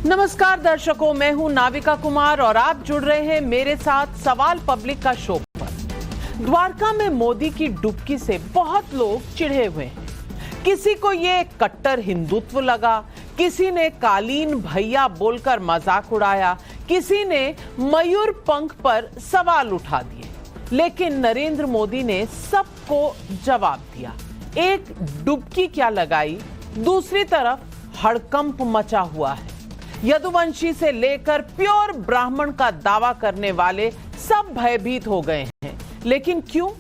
नमस्कार दर्शकों, मैं हूं नाविका कुमार और आप जुड़ रहे हैं मेरे साथ सवाल पब्लिक का शो पर। द्वारका में मोदी की डुबकी से बहुत लोग चिढ़े हुए हैं। किसी को ये कट्टर हिंदुत्व लगा, किसी ने कालीन भैया बोलकर मजाक उड़ाया, किसी ने मयूर पंख पर सवाल उठा दिए, लेकिन नरेंद्र मोदी ने सबको जवाब दिया। एक डुबकी क्या लगाई, दूसरी तरफ हड़कंप मचा हुआ है। यदुवंशी से लेकर प्योर ब्राह्मण का दावा करने वाले सब भयभीत हो गए हैं। लेकिन क्यों?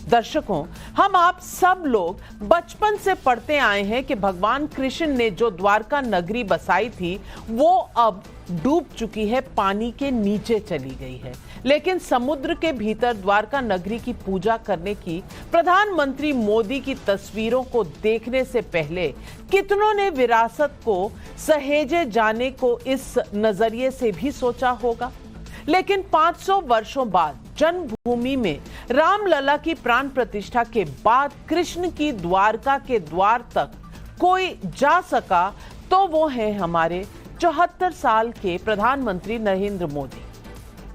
दर्शकों, हम आप सब लोग बचपन से पढ़ते आए हैं कि भगवान कृष्ण ने जो द्वारका नगरी बसाई थी वो अब डूब चुकी है, पानी के नीचे चली गई है। लेकिन समुद्र के भीतर द्वारका नगरी की पूजा करने की प्रधानमंत्री मोदी की तस्वीरों को देखने से पहले कितनों ने विरासत को सहेजे जाने को इस नजरिए से भी सोचा होगा। लेकिन 500 वर्षों बाद जन्मभूमि में रामलला की प्राण प्रतिष्ठा के बाद कृष्ण की द्वारका के द्वार तक कोई जा सका तो वो है हमारे 74 साल के प्रधानमंत्री नरेंद्र मोदी।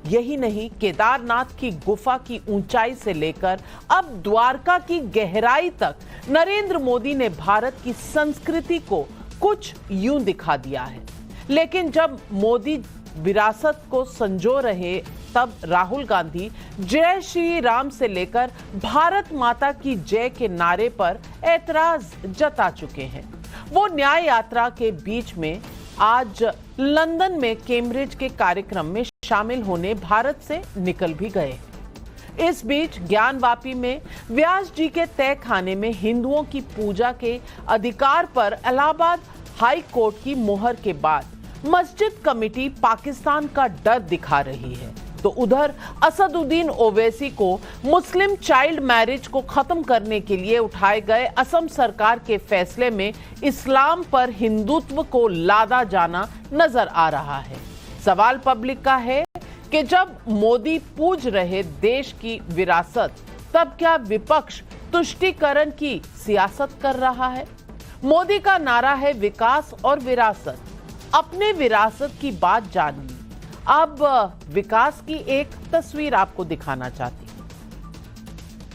यही नहीं, केदारनाथ की गुफा की ऊंचाई से लेकर अब द्वारका की गहराई तक नरेंद्र मोदी ने भारत की संस्कृति को कुछ यूं दिखा दिया है। लेकिन जब मोदी विरासत को संजो रहे तब राहुल गांधी जय श्री राम से लेकर भारत माता की जय के नारे पर ऐतराज जता चुके हैं। वो न्याय यात्रा के बीच में आज लंदन में कैम्ब्रिज के कार्यक्रम में शामिल होने भारत से निकल भी गए। इस बीच ज्ञानवापी में व्यास जी के तय खाने में हिंदुओं की पूजा के अधिकार पर इलाहाबाद हाई कोर्ट की मोहर के बाद मस्जिद कमेटी पाकिस्तान का डर दिखा रही है, तो उधर असदुद्दीन ओवैसी को मुस्लिम चाइल्ड मैरिज को खत्म करने के लिए उठाए गए असम सरकार के फैसले में इस्लाम पर हिंदुत्व को लादा जाना नजर आ रहा है। सवाल पब्लिक का है कि जब मोदी पूज रहे देश की विरासत, तब क्या विपक्ष तुष्टीकरण की सियासत कर रहा है? मोदी का नारा है विकास और विरासत। अपने विरासत की बात जान ली, अब विकास की एक तस्वीर आपको दिखाना चाहती हूं।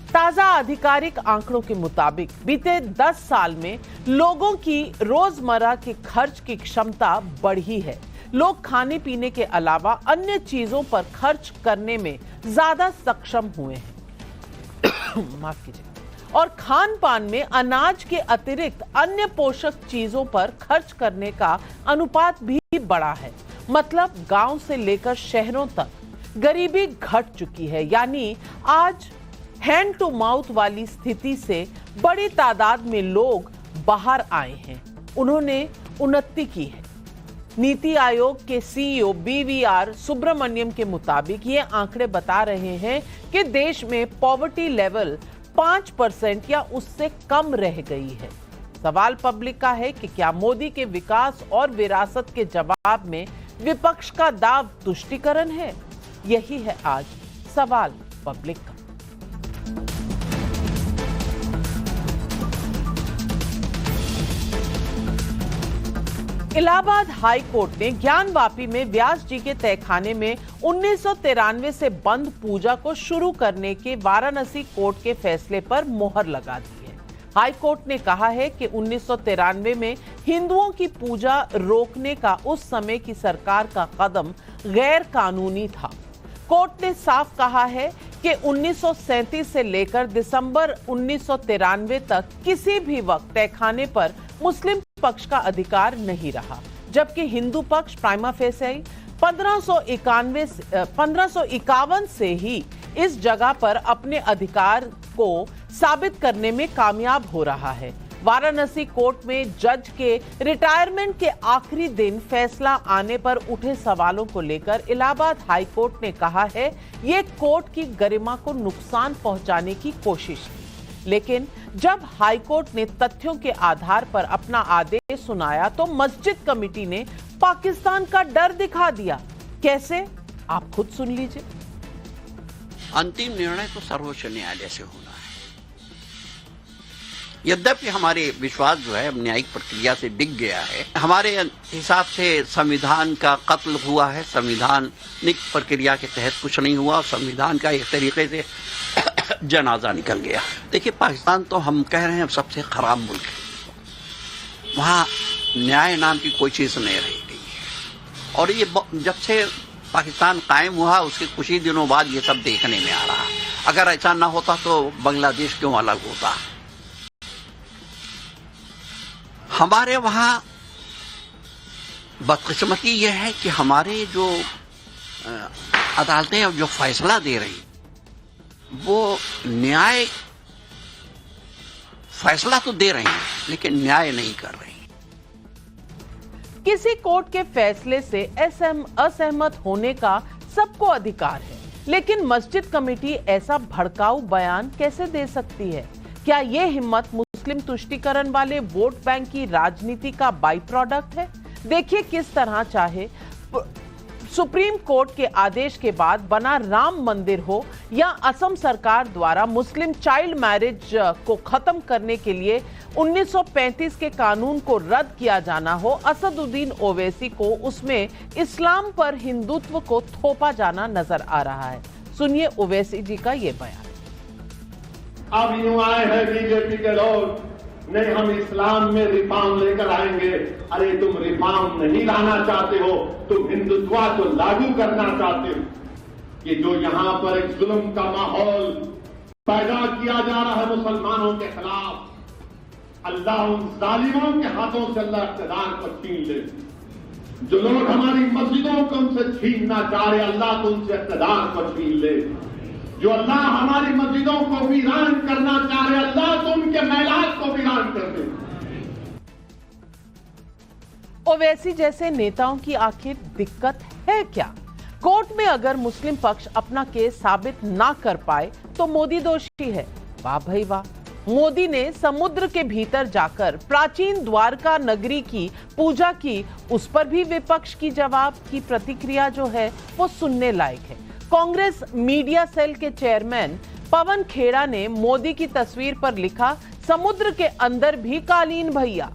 ताजा आधिकारिक आंकड़ों के मुताबिक बीते 10 साल में लोगों की रोजमर्रा के खर्च की क्षमता बढ़ी है। लोग खाने पीने के अलावा अन्य चीजों पर खर्च करने में ज्यादा सक्षम हुए हैं माफ कीजिए, और खान पान में अनाज के अतिरिक्त अन्य पोषक चीजों पर खर्च करने का अनुपात भी बढ़ा है। मतलब गांव से लेकर शहरों तक गरीबी घट चुकी है। यानी आज हैंड टू माउथ वाली स्थिति से बड़ी तादाद में लोग बाहर आए हैं, उन्होंने उन्नति की है। नीति आयोग के सीईओ बीवीआर सुब्रमण्यम के मुताबिक ये आंकड़े बता रहे हैं कि देश में पॉवर्टी लेवल 5% या उससे कम रह गई है। सवाल पब्लिक का है कि क्या मोदी के विकास और विरासत के जवाब में विपक्ष का दाव तुष्टीकरण है? यही है आज सवाल पब्लिक का। इलाहाबाद हाई कोर्ट ने ज्ञानवापी में व्यास जी के तहखाने में 1993 से बंद पूजा को शुरू करने के वाराणसी कोर्ट के फैसले पर मोहर लगा दी है। हाई कोर्ट ने कहा है कि 1993 में हिंदुओं की पूजा रोकने का उस समय की सरकार का कदम गैर कानूनी था। कोर्ट ने साफ कहा है कि 1937 से लेकर दिसंबर 1993 तक किसी भी वक्त तहखाने पर मुस्लिम पक्ष का अधिकार नहीं रहा, जबकि हिंदू पक्ष प्राइमा फेसी 1551 से ही इस जगह पर अपने अधिकार को साबित करने में कामयाब हो रहा है। वाराणसी कोर्ट में जज के रिटायरमेंट के आखिरी दिन फैसला आने पर उठे सवालों को लेकर इलाहाबाद हाई कोर्ट ने कहा है ये कोर्ट की गरिमा को नुकसान पहुंचाने की कोशिश थी। लेकिन जब हाई कोर्ट ने तथ्यों के आधार पर अपना आदेश सुनाया तो मस्जिद कमेटी ने पाकिस्तान का डर दिखा दिया। कैसे? आप खुद सुन लीजिए। अंतिम निर्णय तो सर्वोच्च न्यायालय से होना है। यद्यपि हमारे विश्वास जो है न्यायिक प्रक्रिया से डिग गया है, हमारे हिसाब से संविधान का कत्ल हुआ है, संविधानिक प्रक्रिया के तहत कुछ नहीं हुआ, संविधान का एक तरीके से जनाजा निकल गया। देखिए, पाकिस्तान तो हम कह रहे हैं सबसे खराब मुल्क है, वहाँ न्याय नाम की कोई चीज़ नहीं रह गई है। और ये जब से पाकिस्तान कायम हुआ उसके कुछ ही दिनों बाद ये सब देखने में आ रहा। अगर ऐसा ना होता तो बांग्लादेश क्यों अलग होता। हमारे वहाँ बदकिस्मती ये है कि हमारे जो अदालतें जो फैसला दे रही वो न्याय फैसला तो दे रही हैं लेकिन न्याय नहीं कर रही। किसी कोर्ट के फैसले से असहमत होने का सबको अधिकार है, लेकिन मस्जिद कमेटी ऐसा भड़काऊ बयान कैसे दे सकती है? क्या यह हिम्मत मुस्लिम तुष्टीकरण वाले वोट बैंक की राजनीति का बाई प्रोडक्ट है? देखिए किस तरह चाहे सुप्रीम कोर्ट के आदेश के बाद बना राम मंदिर हो या असम सरकार द्वारा मुस्लिम चाइल्ड मैरिज को खत्म करने के लिए 1935 के कानून को रद्द किया जाना हो, असदुद्दीन ओवैसी को उसमें इस्लाम पर हिंदुत्व को थोपा जाना नजर आ रहा है। सुनिए ओवैसी जी का ये बयान। अब यूं आए हैं बीजेपी के लोग, नहीं हम इस्लाम में रिफॉर्म लेकर आएंगे। अरे तुम रिफॉर्म नहीं लाना चाहते हो, तुम हिंदुत्व को लागू करना चाहते हो। कि जो यहां पर एक जुल्म का माहौल पैदा किया जा रहा है मुसलमानों के खिलाफ, अल्लाह उन जालिमों के हाथों से अल्लाह इख्तिदार को छीन ले। जो लोग हमारी मस्जिदों को उनसे छीनना चाह रहे, अल्लाह तो उनसे इख्तिदार को छीन ले। जो अल्लाह हमारी मस्जिदों को वीरान करना चाह रहे, अल्लाह तो उनके महलात को वीरान कर दे। ओवैसी जैसे नेताओं की आखिर दिक्कत है क्या? कोर्ट में अगर मुस्लिम पक्ष अपना केस साबित ना कर पाए तो मोदी दोषी है। वाह भाई वाह, मोदी ने समुद्र के भीतर जाकर प्राचीन द्वारका नगरी की पूजा की, उस पर भी विपक्ष की जवाब की प्रतिक्रिया जो है वो सुनने लायक है। कांग्रेस मीडिया सेल के चेयरमैन पवन खेड़ा ने मोदी की तस्वीर पर लिखा, समुद्र के अंदर भी कालीन भैया।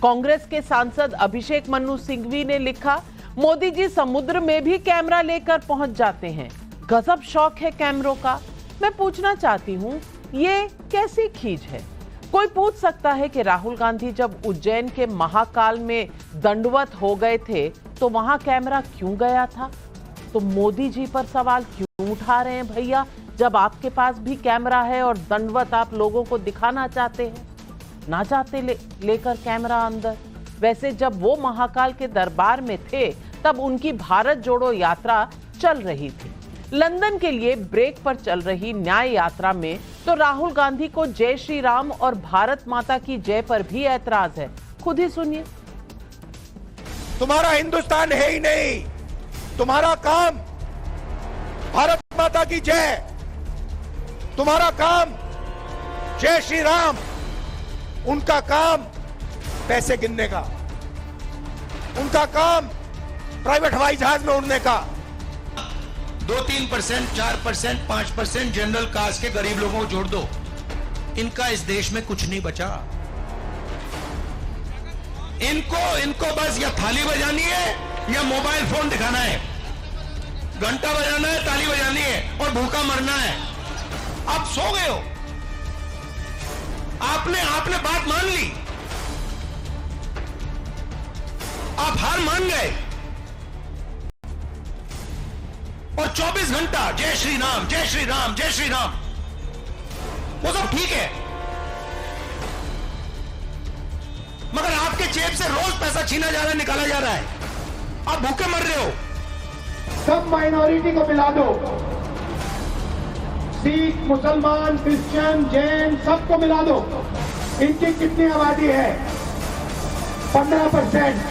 कांग्रेस के सांसद अभिषेक मनु सिंघवी ने लिखा, मोदी जी समुद्र में भी कैमरा लेकर पहुंच जाते हैं, गजब शौक है कैमरों का। मैं पूछना चाहती हूं, ये कैसी खींच है? कोई पूछ सकता है कि राहुल गांधी जब उज्जैन के महाकाल में दंडवत हो गए थे तो वहां कैमरा क्यों गया था? तो मोदी जी पर सवाल क्यों उठा रहे हैं भैया, जब आपके पास भी कैमरा है और दंडवत आप लोगों को दिखाना चाहते हैं? ना जाते लेकर कैमरा अंदर। वैसे जब वो महाकाल के दरबार में थे तब उनकी भारत जोड़ो यात्रा चल रही थी। लंदन के लिए ब्रेक पर चल रही न्याय यात्रा में तो राहुल गांधी को जय श्री राम और भारत माता की जय पर भी ऐतराज है। खुद ही सुनिए। तुम्हारा हिंदुस्तान है ही नहीं, तुम्हारा काम भारत माता की जय, तुम्हारा काम जय श्री राम, उनका काम पैसे गिनने का, उनका काम प्राइवेट हवाई जहाज में उड़ने का। 2-3%, 4%, 5% जनरल कास्ट के गरीब लोगों को जोड़ दो, इनका इस देश में कुछ नहीं बचा। इनको बस या थाली बजानी है या मोबाइल फोन दिखाना है, घंटा बजाना है, ताली बजानी है और भूखा मरना है। आप सो गए हो, आपने बात मान ली, आप हार मान गए और 24 घंटा जय श्री राम, जय श्री राम, जय श्री राम। वो सब ठीक है, मगर आपके जेब से रोज पैसा छीना जा रहा है, निकाला जा रहा है, आप भूखे मर रहे हो। सब माइनॉरिटी को मिला दो, सिख, मुसलमान, क्रिश्चियन, जैन, सबको मिला दो। इनकी कितनी आबादी है? 15%।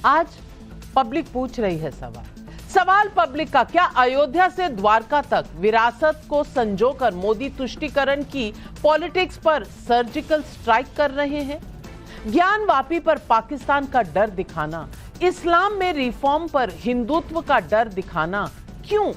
आज पब्लिक पूछ रही है सवाल पब्लिक का, क्या अयोध्या से द्वारका तक विरासत को संजोकर मोदी तुष्टीकरण की पॉलिटिक्स पर सर्जिकल स्ट्राइक कर रहे हैं? ज्ञानवापी पर पाकिस्तान का डर दिखाना, इस्लाम में रिफॉर्म पर हिंदुत्व का डर दिखाना क्यों?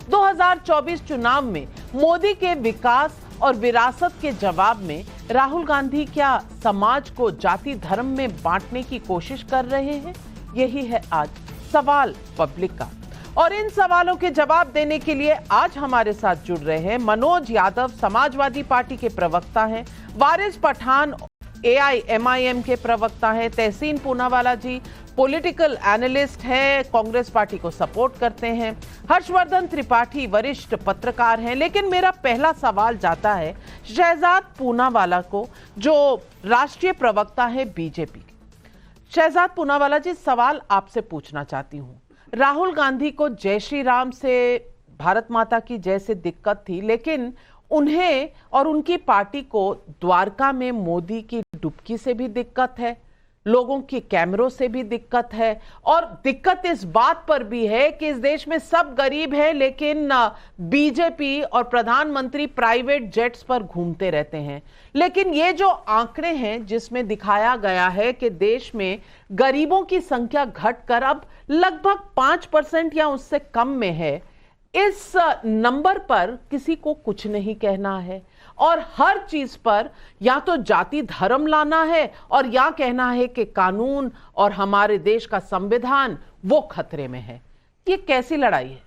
2024 चुनाव में मोदी के विकास और विरासत के जवाब में राहुल गांधी क्या समाज को जाति धर्म में बांटने की कोशिश कर रहे हैं? यही है आज सवाल पब्लिक का। और इन सवालों के जवाब देने के लिए आज हमारे साथ जुड़ रहे हैं मनोज यादव, समाजवादी पार्टी के प्रवक्ता हैं, वारिस पठान AIMIM के प्रवक्ता हैं, तहसीन पूनावाला जी पॉलिटिकल एनालिस्ट है, कांग्रेस पार्टी को सपोर्ट करते हैं, हर्षवर्धन त्रिपाठी वरिष्ठ पत्रकार हैं। लेकिन मेरा पहला सवाल जाता है शहजाद पूनावाला को, जो राष्ट्रीय प्रवक्ता है बीजेपी के। शहजाद पूनावाला जी, सवाल आपसे पूछना चाहती हूं। राहुल गांधी को जय श्री राम से, भारत माता की जय से दिक्कत थी, लेकिन उन्हें और उनकी पार्टी को द्वारका में मोदी की डुबकी से भी दिक्कत है, लोगों की कैमरों से भी दिक्कत है, और दिक्कत इस बात पर भी है कि इस देश में सब गरीब हैं, लेकिन बीजेपी और प्रधानमंत्री प्राइवेट जेट्स पर घूमते रहते हैं। लेकिन ये जो आंकड़े हैं जिसमें दिखाया गया है कि देश में गरीबों की संख्या घटकर अब लगभग 5% या उससे कम में है, इस नंबर पर किसी को कुछ नहीं कहना है और हर चीज पर या तो जाति धर्म लाना है और या कहना है कि कानून और हमारे देश का संविधान वो खतरे में है। ये कैसी लड़ाई है?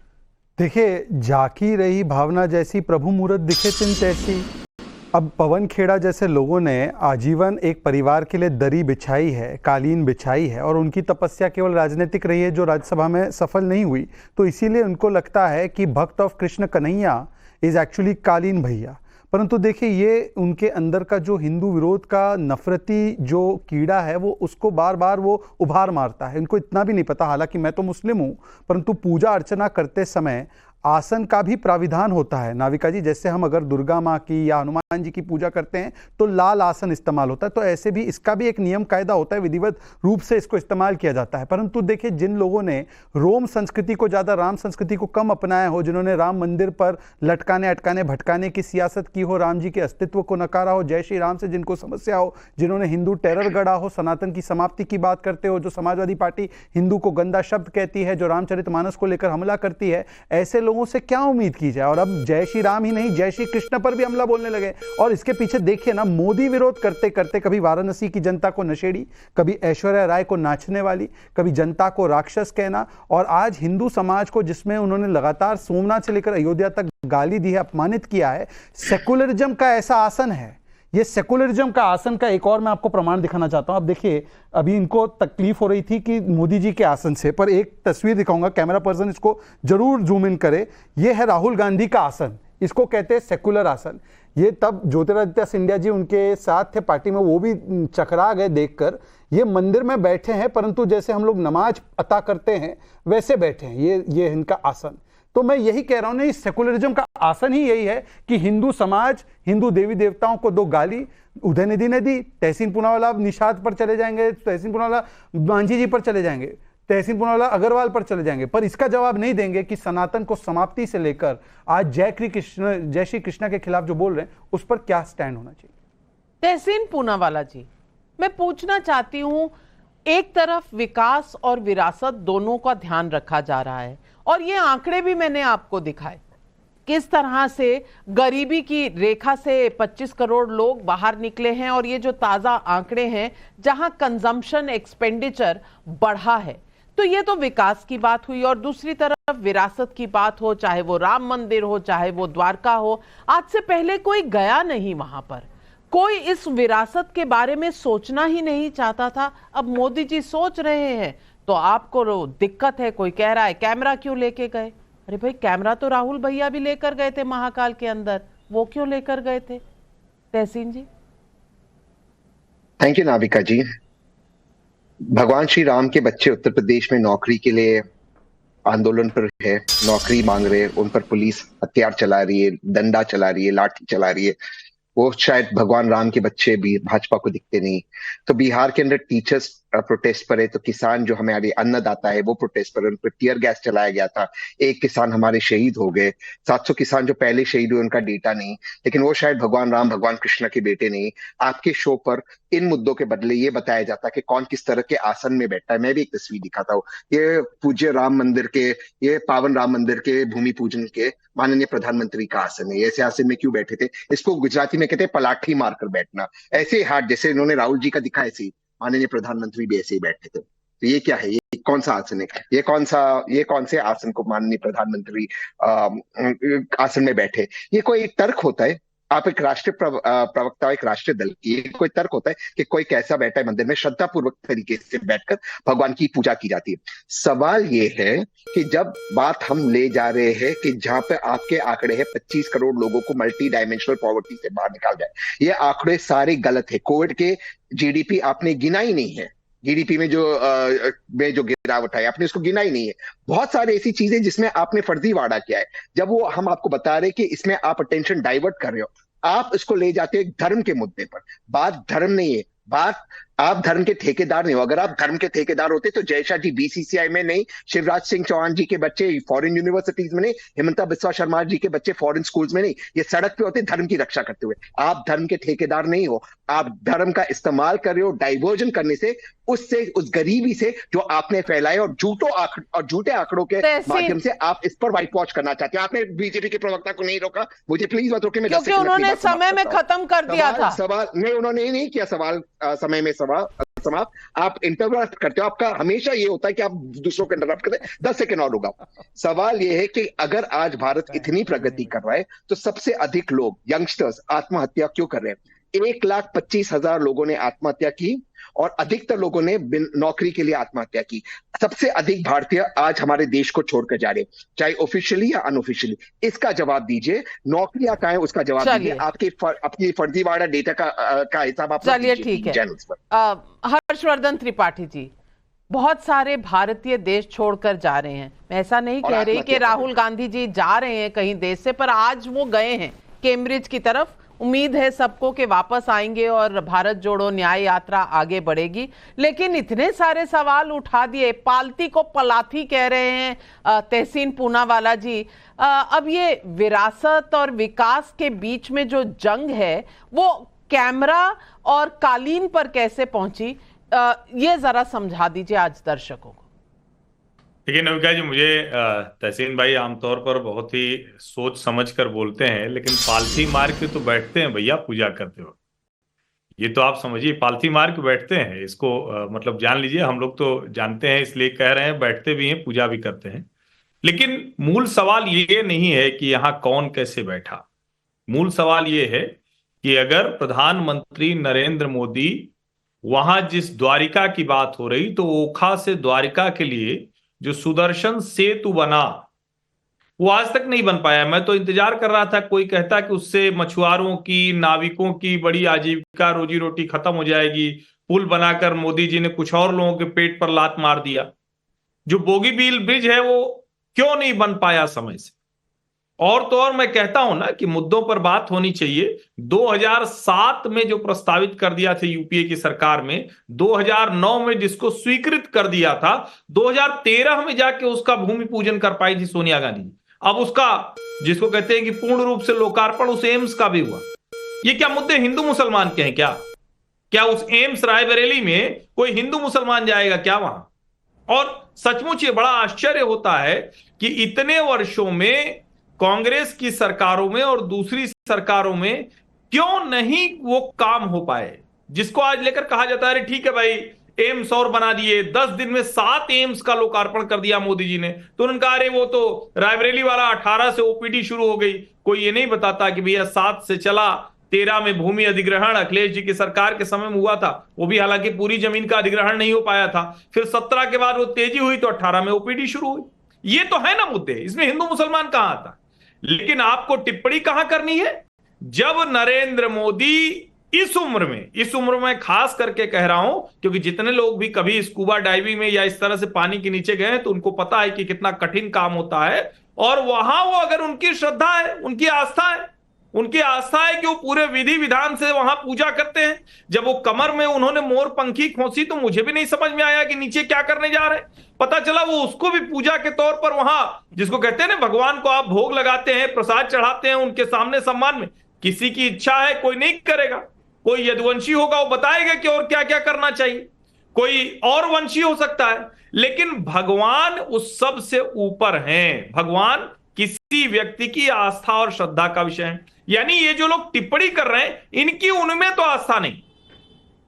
देखिए, झांकी रही भावना जैसी प्रभु मूरत दिखे तिन तैसी। अब पवन खेड़ा जैसे लोगों ने आजीवन एक परिवार के लिए दरी बिछाई है, कालीन बिछाई है, और उनकी तपस्या केवल राजनीतिक रही है जो राज्यसभा में सफल नहीं हुई। तो इसीलिए उनको लगता है कि भक्त of Krishna Kanhaiya is actually कालीन भैया। परंतु देखिए, ये उनके अंदर का जो हिंदू विरोध का नफरती जो कीड़ा है वो उसको बार बार वो उभार मारता है। इनको इतना भी नहीं पता, हालांकि मैं तो मुस्लिम हूँ, परंतु पूजा अर्चना करते समय आसन का भी प्राविधान होता है नाविका जी। जैसे हम अगर दुर्गा माँ की या हनुमान जी की पूजा करते हैं तो लाल आसन इस्तेमाल होता है, तो ऐसे भी इसका भी एक नियम कायदा होता है, विधिवत रूप से इसको इस्तेमाल किया जाता है। परंतु देखिए, जिन लोगों ने रोम संस्कृति को ज़्यादा राम संस्कृति को कम अपनाया हो, जिन्होंने राम मंदिर पर लटकाने अटकाने भटकाने की सियासत की हो, राम जी के अस्तित्व को नकारा हो, जय श्री राम से जिनको समस्या हो, जिन्होंने हिंदू टेरर गढ़ा हो, सनातन की समाप्ति की बात करते हो, जो समाजवादी पार्टी हिंदू को गंदा शब्द कहती है, जो रामचरितमानस को लेकर हमला करती है, ऐसे लोगों से क्या उम्मीद की जाए? और अब जय श्री राम ही नहीं, जय श्री कृष्ण पर भी हमला बोलने लगे। और इसके पीछे देखिए ना, मोदी विरोध करते करते कभी वाराणसी की जनता को नशेड़ी, कभी ऐश्वर्या राय को नाचने वाली, कभी जनता को राक्षस कहना, और आज हिंदू समाज को जिसमें उन्होंने लगातार सोमनाथ से लेकर अयोध्या तक गाली दी है, अपमानित किया है। सेकुलरिज्म का ऐसा आसन है, ये सेकुलरिज्म का आसन का एक और मैं आपको प्रमाण दिखाना चाहता हूं। अब देखिए, अभी इनको तकलीफ हो रही थी कि मोदी जी के आसन से, पर एक तस्वीर दिखाऊंगा, कैमरा पर्सन इसको जरूर जूम इन करे। ये है राहुल गांधी का आसन, इसको कहते हैं सेकुलर आसन। ये तब ज्योतिरादित्य सिंधिया जी उनके साथ थे पार्टी में, वो भी चकरा गए देखकर। ये मंदिर में बैठे हैं, परंतु जैसे हम लोग नमाज अता करते हैं वैसे बैठे हैं। ये इनका आसन। तो मैं यही कह रहा हूं ना, इस सेकुलरिज्म का आसन ही यही है कि हिंदू समाज, हिंदू देवी देवताओं को दो गाली उदयनिधि ने दी, तहसीन पूनावाला निषाद पर चले जाएंगे, तहसीन पूनावाला मांझी जी पर चले जाएंगे, तहसीन पूनावाला अग्रवाल पर चले जाएंगे, पर इसका जवाब नहीं देंगे कि सनातन को समाप्ति से लेकर आज जय श्री कृष्ण के खिलाफ जो बोल रहे हैं उस पर क्या स्टैंड होना चाहिए। तहसीन पूनावाला जी, मैं पूछना चाहती हूं, एक तरफ विकास और विरासत दोनों का ध्यान रखा जा रहा है, और ये आंकड़े भी मैंने आपको दिखाए किस तरह से गरीबी की रेखा से 25 करोड़ लोग बाहर निकले हैं, और ये जो ताजा आंकड़े हैं जहां कंजम्पशन एक्सपेंडिचर बढ़ा है। तो ये तो विकास की बात हुई, और दूसरी तरफ विरासत की बात हो, चाहे वो राम मंदिर हो, चाहे वो द्वारका हो। आज से पहले कोई गया नहीं वहां पर, कोई इस विरासत के बारे में सोचना ही नहीं चाहता था। अब मोदी जी सोच रहे हैं तो आपको दिक्कत है। कोई कह रहा है कैमरा क्यों लेके गए? अरे भाई, कैमरा तो राहुल भैया भी लेकर गए थे महाकाल के अंदर, वो क्यों लेकर गए थे? तहसीन जी। थैंक यू नाविका जी। भगवान श्री राम के बच्चे उत्तर प्रदेश में नौकरी के लिए आंदोलन पर है, नौकरी मांग रहे, उन पर पुलिस हथियार चला रही है, डंडा चला रही है, लाठी चला रही है। वो शायद भगवान राम के बच्चे भी भाजपा को दिखते नहीं। तो बिहार के अंदर टीचर्स प्रोटेस्ट पर है, तो किसान जो हमारे अन्नदाता है वो प्रोटेस्ट पर है। उन पर टीयर गैस चलाया गया था, एक किसान हमारे शहीद हो गए। 700 किसान जो पहले शहीद हुए उनका डेटा नहीं, लेकिन वो शायद भगवान राम भगवान कृष्ण के बेटे नहीं। आपके शो पर इन मुद्दों के बदले ये बताया जाता कि कौन किस तरह के आसन में बैठा है। मैं भी एक तस्वीर दिखाता हूँ, ये पूज्य राम मंदिर के, ये पावन राम मंदिर के भूमि पूजन के माननीय प्रधानमंत्री का आसन है। ऐसे आसन में क्यों बैठे थे? इसको गुजराती में कहते हैं पलाठी मारकर बैठना। ऐसे हाथ जैसे इन्होंने राहुल जी का दिखा, ऐसे ही माननीय प्रधानमंत्री भी ऐसे ही बैठे थे। तो ये क्या है? ये कौन सा आसन है? ये कौन से आसन को माननीय प्रधानमंत्री आसन में बैठे? ये कोई तर्क होता है? आप एक राष्ट्रीय प्रवक्ता, एक राष्ट्रीय दल की, कोई तर्क होता है कि कोई कैसा बैठा है मंदिर में, श्रद्धा पूर्वक तरीके से बैठकर भगवान की पूजा की जाती है। सवाल ये है कि जब बात हम ले जा रहे हैं कि जहां पे आपके आंकड़े हैं 25 करोड़ लोगों को मल्टी डायमेंशनल पॉवर्टी से बाहर निकाल जाए, ये आंकड़े सारे गलत है। कोविड के जीडीपी आपने गिना ही नहीं है, जीडीपी में जो गिरावट है आपने उसको गिना ही नहीं है। बहुत सारी ऐसी चीजें जिसमें आपने फर्जीवाड़ा किया है, जब वो हम आपको बता रहे कि इसमें आप अटेंशन डाइवर्ट कर रहे हो, आप इसको ले जाते हो एक धर्म के मुद्दे पर। बात धर्म नहीं है, बात आप धर्म के ठेकेदार नहीं हो। अगर आप धर्म के ठेकेदार होते तो जयशाह जी बीसीसीआई में नहीं, शिवराज सिंह चौहान जी के बच्चे फॉरेन यूनिवर्सिटीज में नहीं, हिमंता बिस्वा शर्मा जी के बच्चे फॉरेन स्कूल्स में नहीं, ये सड़क पे होते धर्म की रक्षा करते हुए। आप धर्म के ठेकेदार नहीं हो, आप धर्म का इस्तेमाल कर रहे हो डाइवर्जन करने से, उससे, उस गरीबी से जो आपने फैलाए और झूठे आंकड़ों के माध्यम से आप इस पर वाइट वॉच करना चाहते हैं। आपने बीजेपी के प्रवक्ता को नहीं रोका, मुझे प्लीज मत रोके, क्योंकि उन्होंने समय में खत्म कर दिया था सवाल। नहीं, उन्होंने नहीं किया सवाल समय में समाप्त। आप इंटरप्ट करते हो, आपका हमेशा ये होता है कि आप दूसरों को इंटरप्ट करते हैं। 10 सेकंड और होगा। सवाल ये है कि अगर आज भारत इतनी प्रगति कर रहा है तो सबसे अधिक लोग, यंगस्टर्स, आत्महत्या क्यों कर रहे हैं? 1,25,000 लोगों ने आत्महत्या की और अधिकतर लोगों ने नौकरी के लिए आत्महत्या की। सबसे अधिक भारतीय आज हमारे देश को छोड़कर जा रहे हैं, चाहे ऑफिशियली या अनऑफिशियली। इसका जवाब दीजिए, नौकरियां कहाँ है उसका जवाब दीजिए। आपकी फर्जीवाड़ा डेटा का हिसाब आप चलिए, ठीक है। हर्षवर्धन त्रिपाठी जी, बहुत सारे भारतीय देश छोड़कर जा रहे हैं। मैं ऐसा नहीं कह रही कि राहुल गांधी जी जा रहे हैं कहीं देश से, पर आज वो गए हैं कैम्ब्रिज की तरफ। उम्मीद है सबको कि वापस आएंगे और भारत जोड़ो न्याय यात्रा आगे बढ़ेगी। लेकिन इतने सारे सवाल उठा दिए, पालती को पलाथी कह रहे हैं तहसीन पूनावाला जी। अब ये विरासत और विकास के बीच में जो जंग है वो कैमरा और कालीन पर कैसे पहुंची, ये जरा समझा दीजिए आज दर्शकों को। देखिए नविका जी, मुझे तहसीन भाई आमतौर पर बहुत ही सोच समझ कर बोलते हैं, लेकिन पालथी मार के तो बैठते हैं भैया पूजा करते हो। ये तो आप समझिए, पालथी मार के बैठते हैं, इसको मतलब जान लीजिए। हम लोग तो जानते हैं इसलिए कह रहे हैं, बैठते भी हैं, पूजा भी करते हैं। लेकिन मूल सवाल ये नहीं है कि यहाँ कौन कैसे बैठा। मूल सवाल ये है कि अगर प्रधानमंत्री नरेंद्र मोदी वहां जिस द्वारिका की बात हो रही, तो ओखा से द्वारिका के लिए जो सुदर्शन सेतु बना वो आज तक नहीं बन पाया। मैं तो इंतजार कर रहा था, कोई कहता कि उससे मछुआरों की, नाविकों की बड़ी आजीविका, रोजी रोटी खत्म हो जाएगी। पुल बनाकर मोदी जी ने कुछ और लोगों के पेट पर लात मार दिया। जो बोगीबील ब्रिज है वो क्यों नहीं बन पाया समय से? और तो और मैं कहता हूं ना कि मुद्दों पर बात होनी चाहिए। 2007 में जो प्रस्तावित कर दिया था यूपीए की सरकार में, 2009 में जिसको स्वीकृत कर दिया था, 2013 में जाके उसका भूमि पूजन कर पाई थी सोनिया गांधी। अब उसका, जिसको कहते हैं कि पूर्ण रूप से लोकार्पण, उस एम्स का भी हुआ। ये क्या मुद्दे हिंदू मुसलमान के हैं क्या उस एम्स रायबरेली में कोई हिंदू मुसलमान जाएगा क्या वहां? और सचमुच ये बड़ा आश्चर्य होता है कि इतने वर्षों में कांग्रेस की सरकारों में और दूसरी सरकारों में क्यों नहीं वो काम हो पाए, जिसको आज लेकर कहा जाता है ठीक है भाई एम्स और बना दिए। 10 दिन में 7 एम्स का लोकार्पण कर दिया मोदी जी ने। तो उन्होंने कहा अरे वो तो रायबरेली वाला 18 से ओपीडी शुरू हो गई। कोई ये नहीं बताता कि भैया 7 से चला, 13 में भूमि अधिग्रहण अखिलेश जी की सरकार के समय में हुआ था, वो भी हालांकि पूरी जमीन का अधिग्रहण नहीं हो पाया था। फिर 17 के बाद वो तेजी हुई तो 18 में ओपीडी शुरू हुई। ये तो है ना मुद्दे, इसमें हिंदू मुसलमान कहां आता? लेकिन आपको टिप्पणी कहां करनी है? जब नरेंद्र मोदी इस उम्र में खास करके कह रहा हूं, क्योंकि जितने लोग भी कभी स्कूबा डाइविंग में या इस तरह से पानी के नीचे गए हैं तो उनको पता है कि कितना कठिन काम होता है। और वहां वो अगर उनकी श्रद्धा है, उनकी आस्था है कि वो पूरे विधि विधान से वहां पूजा करते हैं। जब वो कमर में उन्होंने मोर पंखी खोसी तो मुझे भी नहीं समझ में आया कि नीचे क्या करने जा रहे हैं। पता चला वो उसको भी पूजा के तौर पर वहां, जिसको कहते हैं ना भगवान को आप भोग लगाते हैं, प्रसाद चढ़ाते हैं उनके सामने सम्मान में। किसी की इच्छा है, कोई नहीं करेगा, कोई यदुवंशी होगा, वो बताएगा कि और क्या क्या करना चाहिए, कोई और वंशी हो सकता है, लेकिन भगवान उस सब से ऊपर हैं। भगवान किसी व्यक्ति की आस्था और श्रद्धा का विषय है। यानी ये जो लोग टिप्पणी कर रहे हैं, इनकी उनमें तो आस्था नहीं,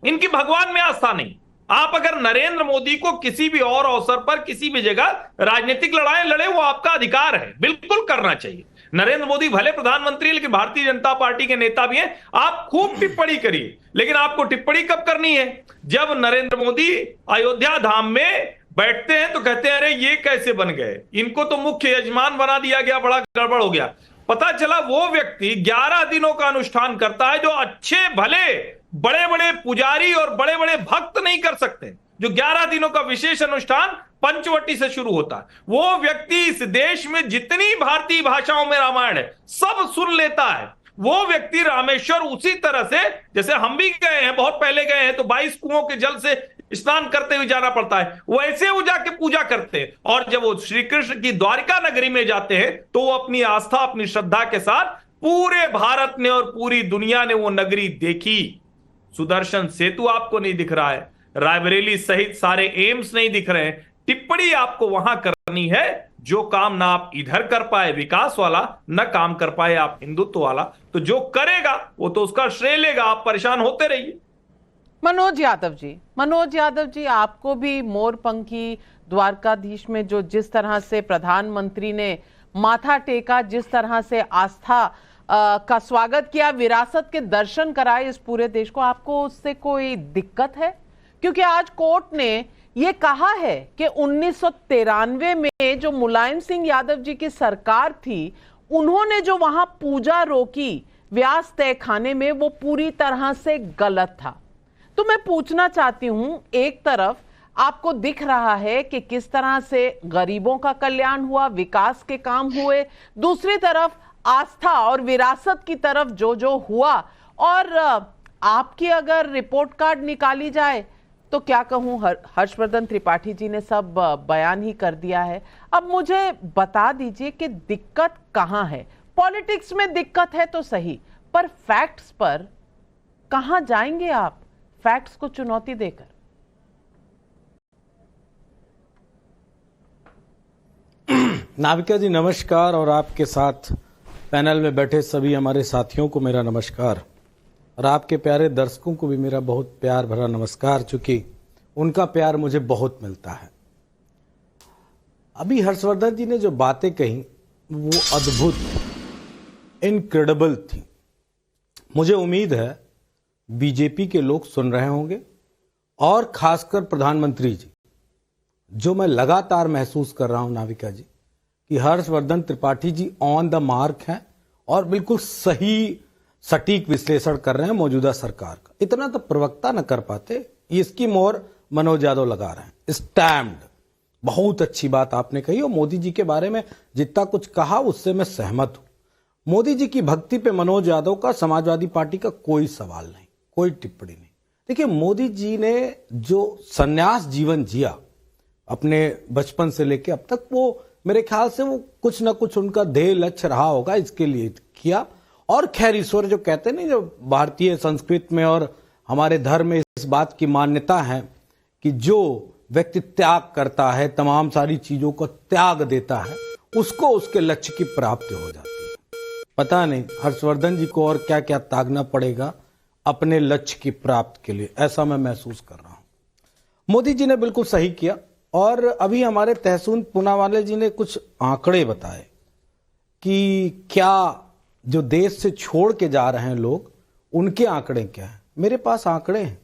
इनकी भगवान में आस्था नहीं। आप अगर नरेंद्र मोदी को किसी भी और अवसर पर किसी भी जगह राजनीतिक लड़ाई लड़े, वो आपका अधिकार है, बिल्कुल करना चाहिए। नरेंद्र मोदी भले प्रधानमंत्री, लेकिन भारतीय जनता पार्टी के नेता भी हैं। आप खूब टिप्पणी करिए, लेकिन आपको टिप्पणी कब करनी है? जब नरेंद्र मोदी अयोध्या धाम में बैठते हैं तो कहते हैं अरे ये कैसे बन गए, इनको तो मुख्य यजमान बना दिया गया, बड़ा गड़बड़ हो गया। पता चला वो व्यक्ति 11 दिनों का अनुष्ठान करता है, जो अच्छे भले बड़े बड़े पुजारी और बड़े बड़े भक्त नहीं कर सकते। जो 11 दिनों का विशेष अनुष्ठान पंचवटी से शुरू होता है, वो व्यक्ति इस देश में जितनी भारतीय भाषाओं में रामायण है सब सुन लेता है। वो व्यक्ति रामेश्वर उसी तरह से, जैसे हम भी गए हैं, बहुत पहले गए हैं, तो 22 कुओं के जल से स्नान करते हुए जाना पड़ता है, वैसे वो जाके पूजा करते हैं। और जब वो श्री कृष्ण की द्वारिका नगरी में जाते हैं तो वो अपनी आस्था, अपनी श्रद्धा के साथ, पूरे भारत ने और पूरी दुनिया ने वो नगरी देखी। सुदर्शन सेतु आपको नहीं दिख रहा है, रायबरेली सहित सारे एम्स नहीं दिख रहे हैं। टिप्पणी आपको वहां करनी है जो काम ना आप इधर कर पाए विकास वाला, न काम कर पाए आप हिंदुत्व वाला, तो जो करेगा वो तो उसका श्रेय लेगा, आप परेशान होते रहिए। मनोज यादव जी, आपको भी मोरपंखी द्वारकाधीश में जो जिस तरह से प्रधानमंत्री ने माथा टेका, जिस तरह से आस्था का स्वागत किया, विरासत के दर्शन कराए इस पूरे देश को, आपको उससे कोई दिक्कत है? क्योंकि आज कोर्ट ने ये कहा है कि 1993 में जो मुलायम सिंह यादव जी की सरकार थी, उन्होंने जो वहां पूजा रोकी व्यास तहखाने में, वो पूरी तरह से गलत था। तो मैं पूछना चाहती हूं, एक तरफ आपको दिख रहा है कि किस तरह से गरीबों का कल्याण हुआ, विकास के काम हुए, दूसरी तरफ आस्था और विरासत की तरफ जो हुआ, और आपकी अगर रिपोर्ट कार्ड निकाली जाए तो क्या कहूं, हर्षवर्धन त्रिपाठी जी ने सब बयान ही कर दिया है। अब मुझे बता दीजिए कि दिक्कत कहां है? पॉलिटिक्स में दिक्कत है तो सही, पर फैक्ट्स पर कहां जाएंगे आप, फैक्ट्स को चुनौती देकर? नाविका जी नमस्कार, और आपके साथ पैनल में बैठे सभी हमारे साथियों को मेरा नमस्कार, और आपके प्यारे दर्शकों को भी मेरा बहुत प्यार भरा नमस्कार, चूंकि उनका प्यार मुझे बहुत मिलता है। अभी हर्षवर्धन जी ने जो बातें कही वो अद्भुत, इनक्रेडिबल थी। मुझे उम्मीद है बीजेपी के लोग सुन रहे होंगे, और खासकर प्रधानमंत्री जी, जो मैं लगातार महसूस कर रहा हूं नाविका जी, कि Harshvardhan Tripathi ji on the mark हैं और बिल्कुल सही सटीक विश्लेषण कर रहे हैं मौजूदा सरकार का। इतना तो प्रवक्ता न कर पाते, इसकी मोहर मनोज यादव लगा रहे हैं, स्टैम्प्ड। बहुत अच्छी बात आपने कही, और मोदी जी के बारे में जितना कुछ कहा उससे मैं सहमत हूं। मोदी जी की भक्ति पे मनोज यादव का, समाजवादी पार्टी का कोई सवाल नहीं, कोई टिप्पणी नहीं। देखिए, मोदी जी ने जो संन्यास जीवन जिया अपने बचपन से लेके अब तक, वो मेरे ख्याल से वो कुछ ना कुछ उनका ध्येय लक्ष्य रहा होगा, इसके लिए किया। और खैर, ईश्वर जो कहते नहीं, जो भारतीय संस्कृति में और हमारे धर्म में इस बात की मान्यता है कि जो व्यक्ति त्याग करता है, तमाम सारी चीजों को त्याग देता है, उसको उसके लक्ष्य की प्राप्ति हो जाती है। पता नहीं हर्षवर्धन जी को और क्या क्या त्यागना पड़ेगा अपने लक्ष्य की प्राप्ति के लिए, ऐसा मैं महसूस कर रहा हूं। मोदी जी ने बिल्कुल सही किया। और अभी हमारे तहसीन पूनावाले जी ने कुछ आंकड़े बताए कि क्या जो देश से छोड़ के जा रहे हैं लोग, उनके आंकड़े क्या हैं। मेरे पास आंकड़े हैं।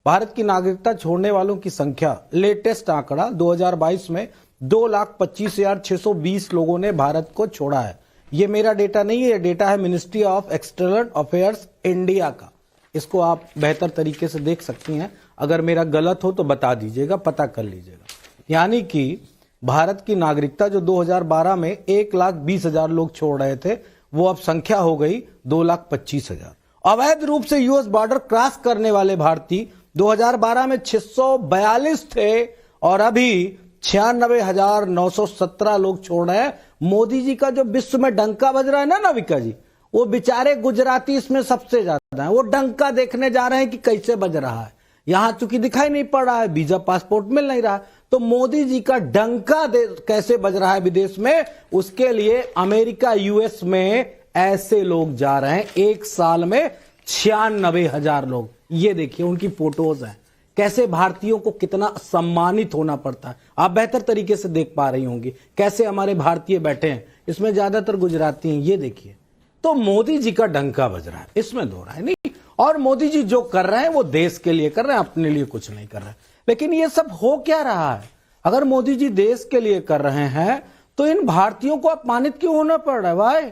भारत की नागरिकता छोड़ने वालों की संख्या, लेटेस्ट आंकड़ा 2022 में 2,25,620 लोगों ने भारत को छोड़ा है। ये मेरा डेटा नहीं है, डेटा है ministry of external affairs India का। इसको आप बेहतर तरीके से देख सकती हैं। अगर मेरा गलत हो तो बता दीजिएगा, पता कर लीजिएगा। यानी कि भारत की नागरिकता जो 2012 में 1,20,000 लोग छोड़ रहे थे, वो अब संख्या हो गई 2,25,000। अवैध रूप से यूएस बॉर्डर क्रॉस करने वाले भारतीय 2012 में 642 थे, और अभी 96,917 लोग छोड़ रहे हैं। मोदी जी का जो विश्व में डंका बज रहा है ना नाविका जी, वो बेचारे गुजराती इसमें सबसे ज्यादा हैं, वो डंका देखने जा रहे हैं कि कैसे बज रहा है। यहां चूंकि दिखाई नहीं पड़ रहा है, वीजा पासपोर्ट मिल नहीं रहा, तो मोदी जी का डंका कैसे बज रहा है विदेश में, उसके लिए अमेरिका यूएस में ऐसे लोग जा रहे हैं। एक साल में 96,000 लोग। ये देखिए उनकी फोटोज हैं, कैसे भारतीयों को कितना सम्मानित होना पड़ता है। आप बेहतर तरीके से देख पा रही होंगी कैसे हमारे भारतीय बैठे हैं, इसमें ज्यादातर गुजराती हैं। ये देखिए, तो मोदी जी का डंका बज रहा है, इसमें दो राय नहीं। और मोदी जी जो कर रहे हैं वो देश के लिए कर रहे हैं, अपने लिए कुछ नहीं कर रहे हैं। लेकिन ये सब हो क्या रहा है? अगर मोदी जी देश के लिए कर रहे हैं तो इन भारतीयों को अपमानित क्यों होना पड़ रहा है? भाई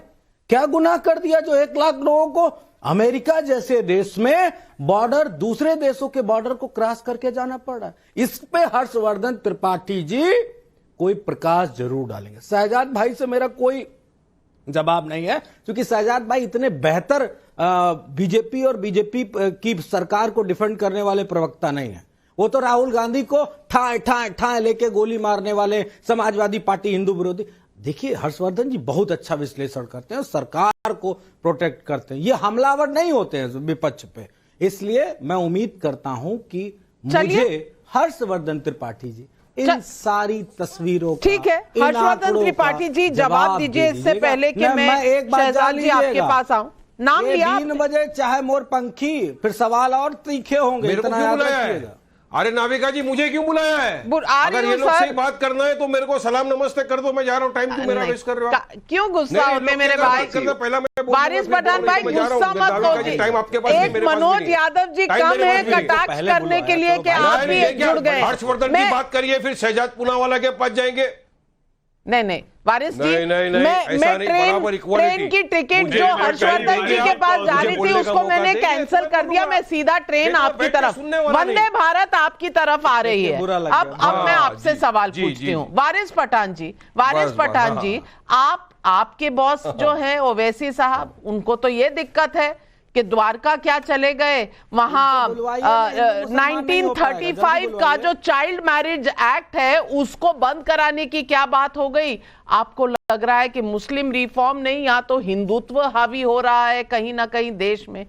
क्या गुनाह कर दिया जो 1 लाख लोगों को अमेरिका जैसे देश में बॉर्डर, दूसरे देशों के बॉर्डर को क्रॉस करके जाना पड़ रहा है? इस पे हर्षवर्धन त्रिपाठी जी कोई प्रकाश जरूर डालेंगे। शहजाद भाई से मेरा कोई जवाब नहीं है, क्योंकि शहजाद भाई इतने बेहतर बीजेपी और बीजेपी की सरकार को डिफेंड करने वाले प्रवक्ता नहीं है। वो तो राहुल गांधी को ठाए ठाए ठाए लेके गोली मारने वाले, समाजवादी पार्टी हिंदू विरोधी। देखिए हर्षवर्धन जी बहुत अच्छा विश्लेषण करते हैं, सरकार को प्रोटेक्ट करते हैं, ये हमलावर नहीं होते हैं विपक्ष पे। इसलिए मैं उम्मीद करता हूं कि मुझे हर्षवर्धन त्रिपाठी जी इन सारी तस्वीरों का, ठीक है, हर्षवर्धन त्रिपाठी जी जवाब दीजिए इससे पहले कि मैं एक बार शहजाद जी आपके पास आऊं। नाम लिया 3 बजे चाहे मोर पंखी, फिर सवाल और तीखे होंगे। इतना याद रखिएगा। अरे नाविका जी मुझे क्यों बुलाया है? अगर ये लोग से बात करना है तो मेरे को सलाम नमस्ते कर दो, मैं जा रहा हूँ। टाइम क्यों मेरा वेस्ट कर रहे हो? क्यों गुस्सा होते मेरे भाई? वारिस पठान भाई गुस्सा मत होइए। एक मनोज यादव जी कम है कटाक्ष करने के लिए कि आप भी जुड़ गए। हर्षवर्धन की बात करिए, फिर शहजाद पूनावाला के पास जाएंगे। नहीं वारिस जी, मैं ट्रेन की टिकट जो हर्षवर्धन जी के पास जा रही थी उसको मैंने कैंसिल कर दिया। मैं सीधा ट्रेन आपकी तरफ, वंदे भारत आपकी तरफ आ रही है। अब मैं आपसे सवाल पूछती हूँ वारिस पठान जी, आपके बॉस जो है ओवैसी साहब, उनको तो ये दिक्कत है कि द्वारका क्या चले गए, वहां 1935 का जो चाइल्ड मैरिज एक्ट है उसको बंद कराने की क्या बात हो गई? आपको लग रहा है कि मुस्लिम रिफॉर्म नहीं, या तो हिंदुत्व हावी हो रहा है कहीं ना कहीं देश में?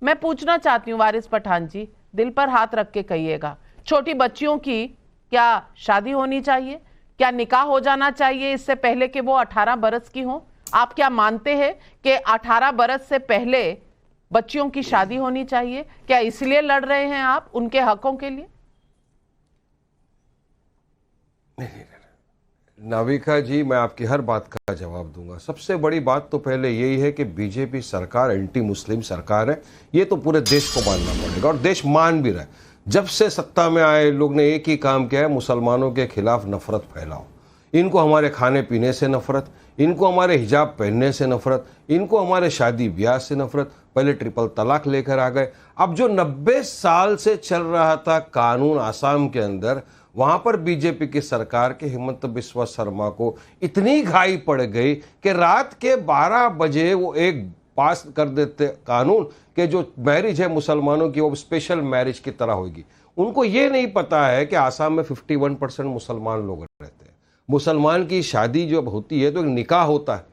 मैं पूछना चाहती हूँ वारिस पठान जी, दिल पर हाथ रख के कहिएगा, छोटी बच्चियों की क्या शादी होनी चाहिए? क्या निकाह हो जाना चाहिए इससे पहले कि वो 18 बरस की हो? आप क्या मानते हैं कि 18 बरस से पहले बच्चियों की शादी होनी चाहिए? क्या इसलिए लड़ रहे हैं आप उनके हकों के लिए? नाविका जी, मैं आपकी हर बात का जवाब दूंगा। सबसे बड़ी बात तो पहले यही है कि बीजेपी सरकार एंटी मुस्लिम सरकार है, ये तो पूरे देश को मानना पड़ेगा और देश मान भी रहा है। जब से सत्ता में आए लोग ने एक ही काम किया है, मुसलमानों के खिलाफ नफरत फैलाओ। इनको हमारे खाने पीने से नफरत, इनको हमारे हिजाब पहनने से नफरत, इनको हमारे शादी ब्याह से नफरत। पहले ट्रिपल तलाक लेकर आ गए। अब जो 90 साल से चल रहा था कानून आसाम के अंदर, वहां पर बीजेपी की सरकार के हिमंत बिस्वा शर्मा को इतनी घाई पड़ गई कि रात के 12 बजे वो एक पास कर देते कानून कि जो मैरिज है मुसलमानों की वो स्पेशल मैरिज की तरह होगी। उनको ये नहीं पता है कि आसाम में 51% मुसलमान लोग रहते हैं। मुसलमान की शादी जब होती है तो एक निकाह होता है।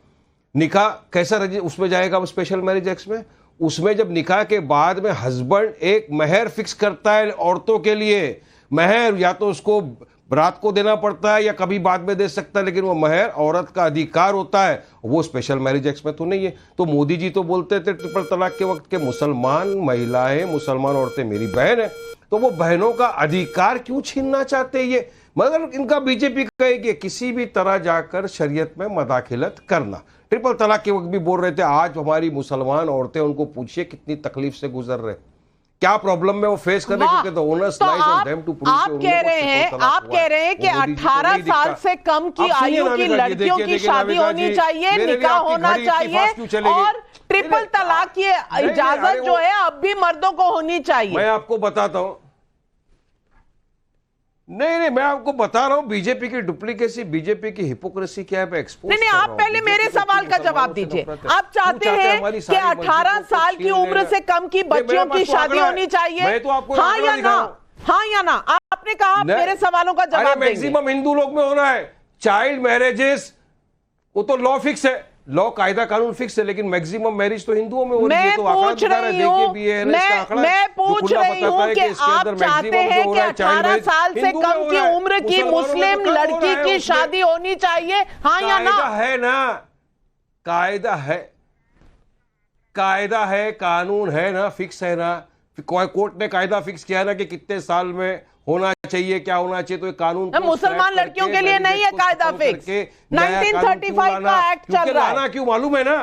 निकाह कैसा उसमें जाएगा स्पेशल मैरिज एक्ट में? उसमें जब निकाह के बाद में हस्बैंड एक महर फिक्स करता है औरतों के लिए। महर या तो उसको रात को देना पड़ता है या कभी बाद में दे सकता है, लेकिन वो महर औरत का अधिकार होता है, वो स्पेशल मैरिज एक्ट में तो नहीं है। तो मोदी जी तो बोलते थे ट्रिपल तलाक के वक्त के मुसलमान महिलाएं, मुसलमान औरतें मेरी बहन है, तो वो बहनों का अधिकार क्यों छीनना चाहते ये? मगर इनका बीजेपी कहेगी किसी भी तरह जाकर शरीयत में मदाखिलत करना। ट्रिपल तलाक के वक्त भी बोल रहे थे आज हमारी मुसलमान औरतें, उनको पूछिए कितनी तकलीफ से गुजर रहे, क्या प्रॉब्लम में वो फेस कर रहे हैं, क्योंकि तो onus lies on them to prove. आप कह रहे हैं कि 18 साल से कम की आयु की लड़कियों की शादी होनी चाहिए, निकाह होना चाहिए, और ट्रिपल तलाक की इजाजत जो है अब भी मर्दों को होनी चाहिए। मैं आपको बताता हूं, नहीं मैं आपको बता रहा हूं बीजेपी की डुप्लीकेसी, बीजेपी की हिपोक्रेसी क्या है, एक्सपोज नहीं आप पहले मेरे सवाल का जवाब दीजिए। आप चाहते हैं कि 18 साल की उम्र से कम की बच्चियों की शादी होनी चाहिए, हाँ या ना? हाँ या ना? आपने कहा मेरे सवालों का जवाब देंगे। मैक्सिमम हिंदू लोग में हो रहा है चाइल्ड मैरिजेस, वो तो लॉ फिक्स है, लॉ कायदा कानून फिक्स है, लेकिन मैक्सिमम मैरिज तो हिंदुओं में हो रही है। मैं तो पूछ रही हूँ, मैं पूछ रही हूँ कि आप चाहते हैं कि 18 साल से कम की उम्र की मुस्लिम लड़की की शादी होनी चाहिए, हाँ या ना? है ना, कायदा है, कानून है ना, फिक्स है ना। कोर्ट ने कायदा फिक्स किया ना कि कितने साल में होना चाहिए, क्या होना चाहिए, तो ये कानून मुसलमान लड़कियों के लिए नहीं है कायदा फिक्स। 1935 का एक्ट चल रहा है। लाना क्यों मालूम है ना,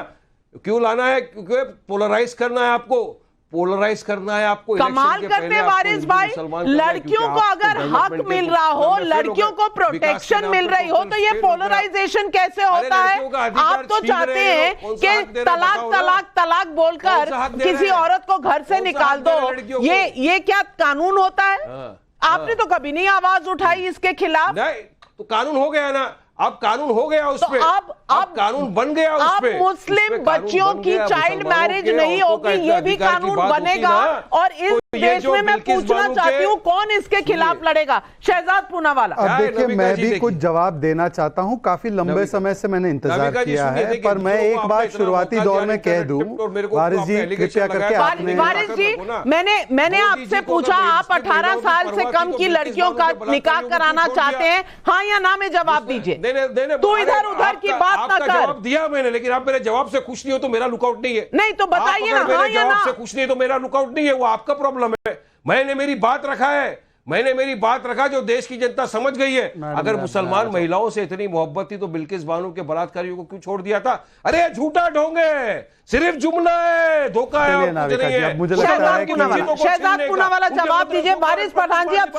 क्यों लाना है? क्योंकि पोलराइज करना है आपको, पोलराइज करना है आपको। कमाल करते हैं वारिस भाई, लड़कियों को अगर हक मिल रहा हो, लड़कियों को प्रोटेक्शन मिल रही हो, तो ये पोलराइजेशन कैसे होता है? आप तो चाहते हैं कि तलाक तलाक तलाक बोलकर किसी औरत को घर से निकाल दो। ये क्या कानून होता है? आपने तो कभी नहीं आवाज उठाई इसके खिलाफ। नहीं, तो कानून हो गया ना, अब कानून हो गया उस पे, अब कानून बन गया उस पे। अब मुस्लिम बच्चियों की चाइल्ड मैरिज नहीं होगी, ये भी कानून बनेगा। और इस देश में मैं पूछना चाहती हूँ, कौन इसके खिलाफ लड़ेगा? शहजाद पूनावाला। अब देखिए, मैं भी कुछ जवाब देना चाहता हूँ। काफी लंबे समय से मैंने इंतजार किया है, पर मैं एक बात शुरुआती दौर में कह दूं, वारिस जी कृपया करके। वारिस जी, मैंने आपसे पूछा, आप 18 साल से कम की लड़कियों का निकाह कराना चाहते हैं, हाँ या ना में जवाब दीजिए। तू इधर उधर की बात ना कर। जवाब दिया मैंने, लेकिन आप मेरे जवाब से खुश नहीं हो तो मेरा लुकआउट नहीं है। नहीं तो बताइए ना, हाँ या ना? से खुश नहीं तो मेरा लुकआउट नहीं है, वो आपका प्रॉब्लम है। मैंने मेरी बात रखा है, मैंने मेरी बात रखा, जो देश की जनता समझ गई है। अगर मुसलमान महिलाओं से इतनी मोहब्बत थी तो बिल्किस बानो के बलात्कारियों को क्यों छोड़ दिया था? अरे झूठा ढोंग है, सिर्फ जुमला है, धोखा है, और कुछ नहीं है। मुझे लगता है कि शहजाद पूनावाला जवाब दीजिए। वारिस पठान जी, आप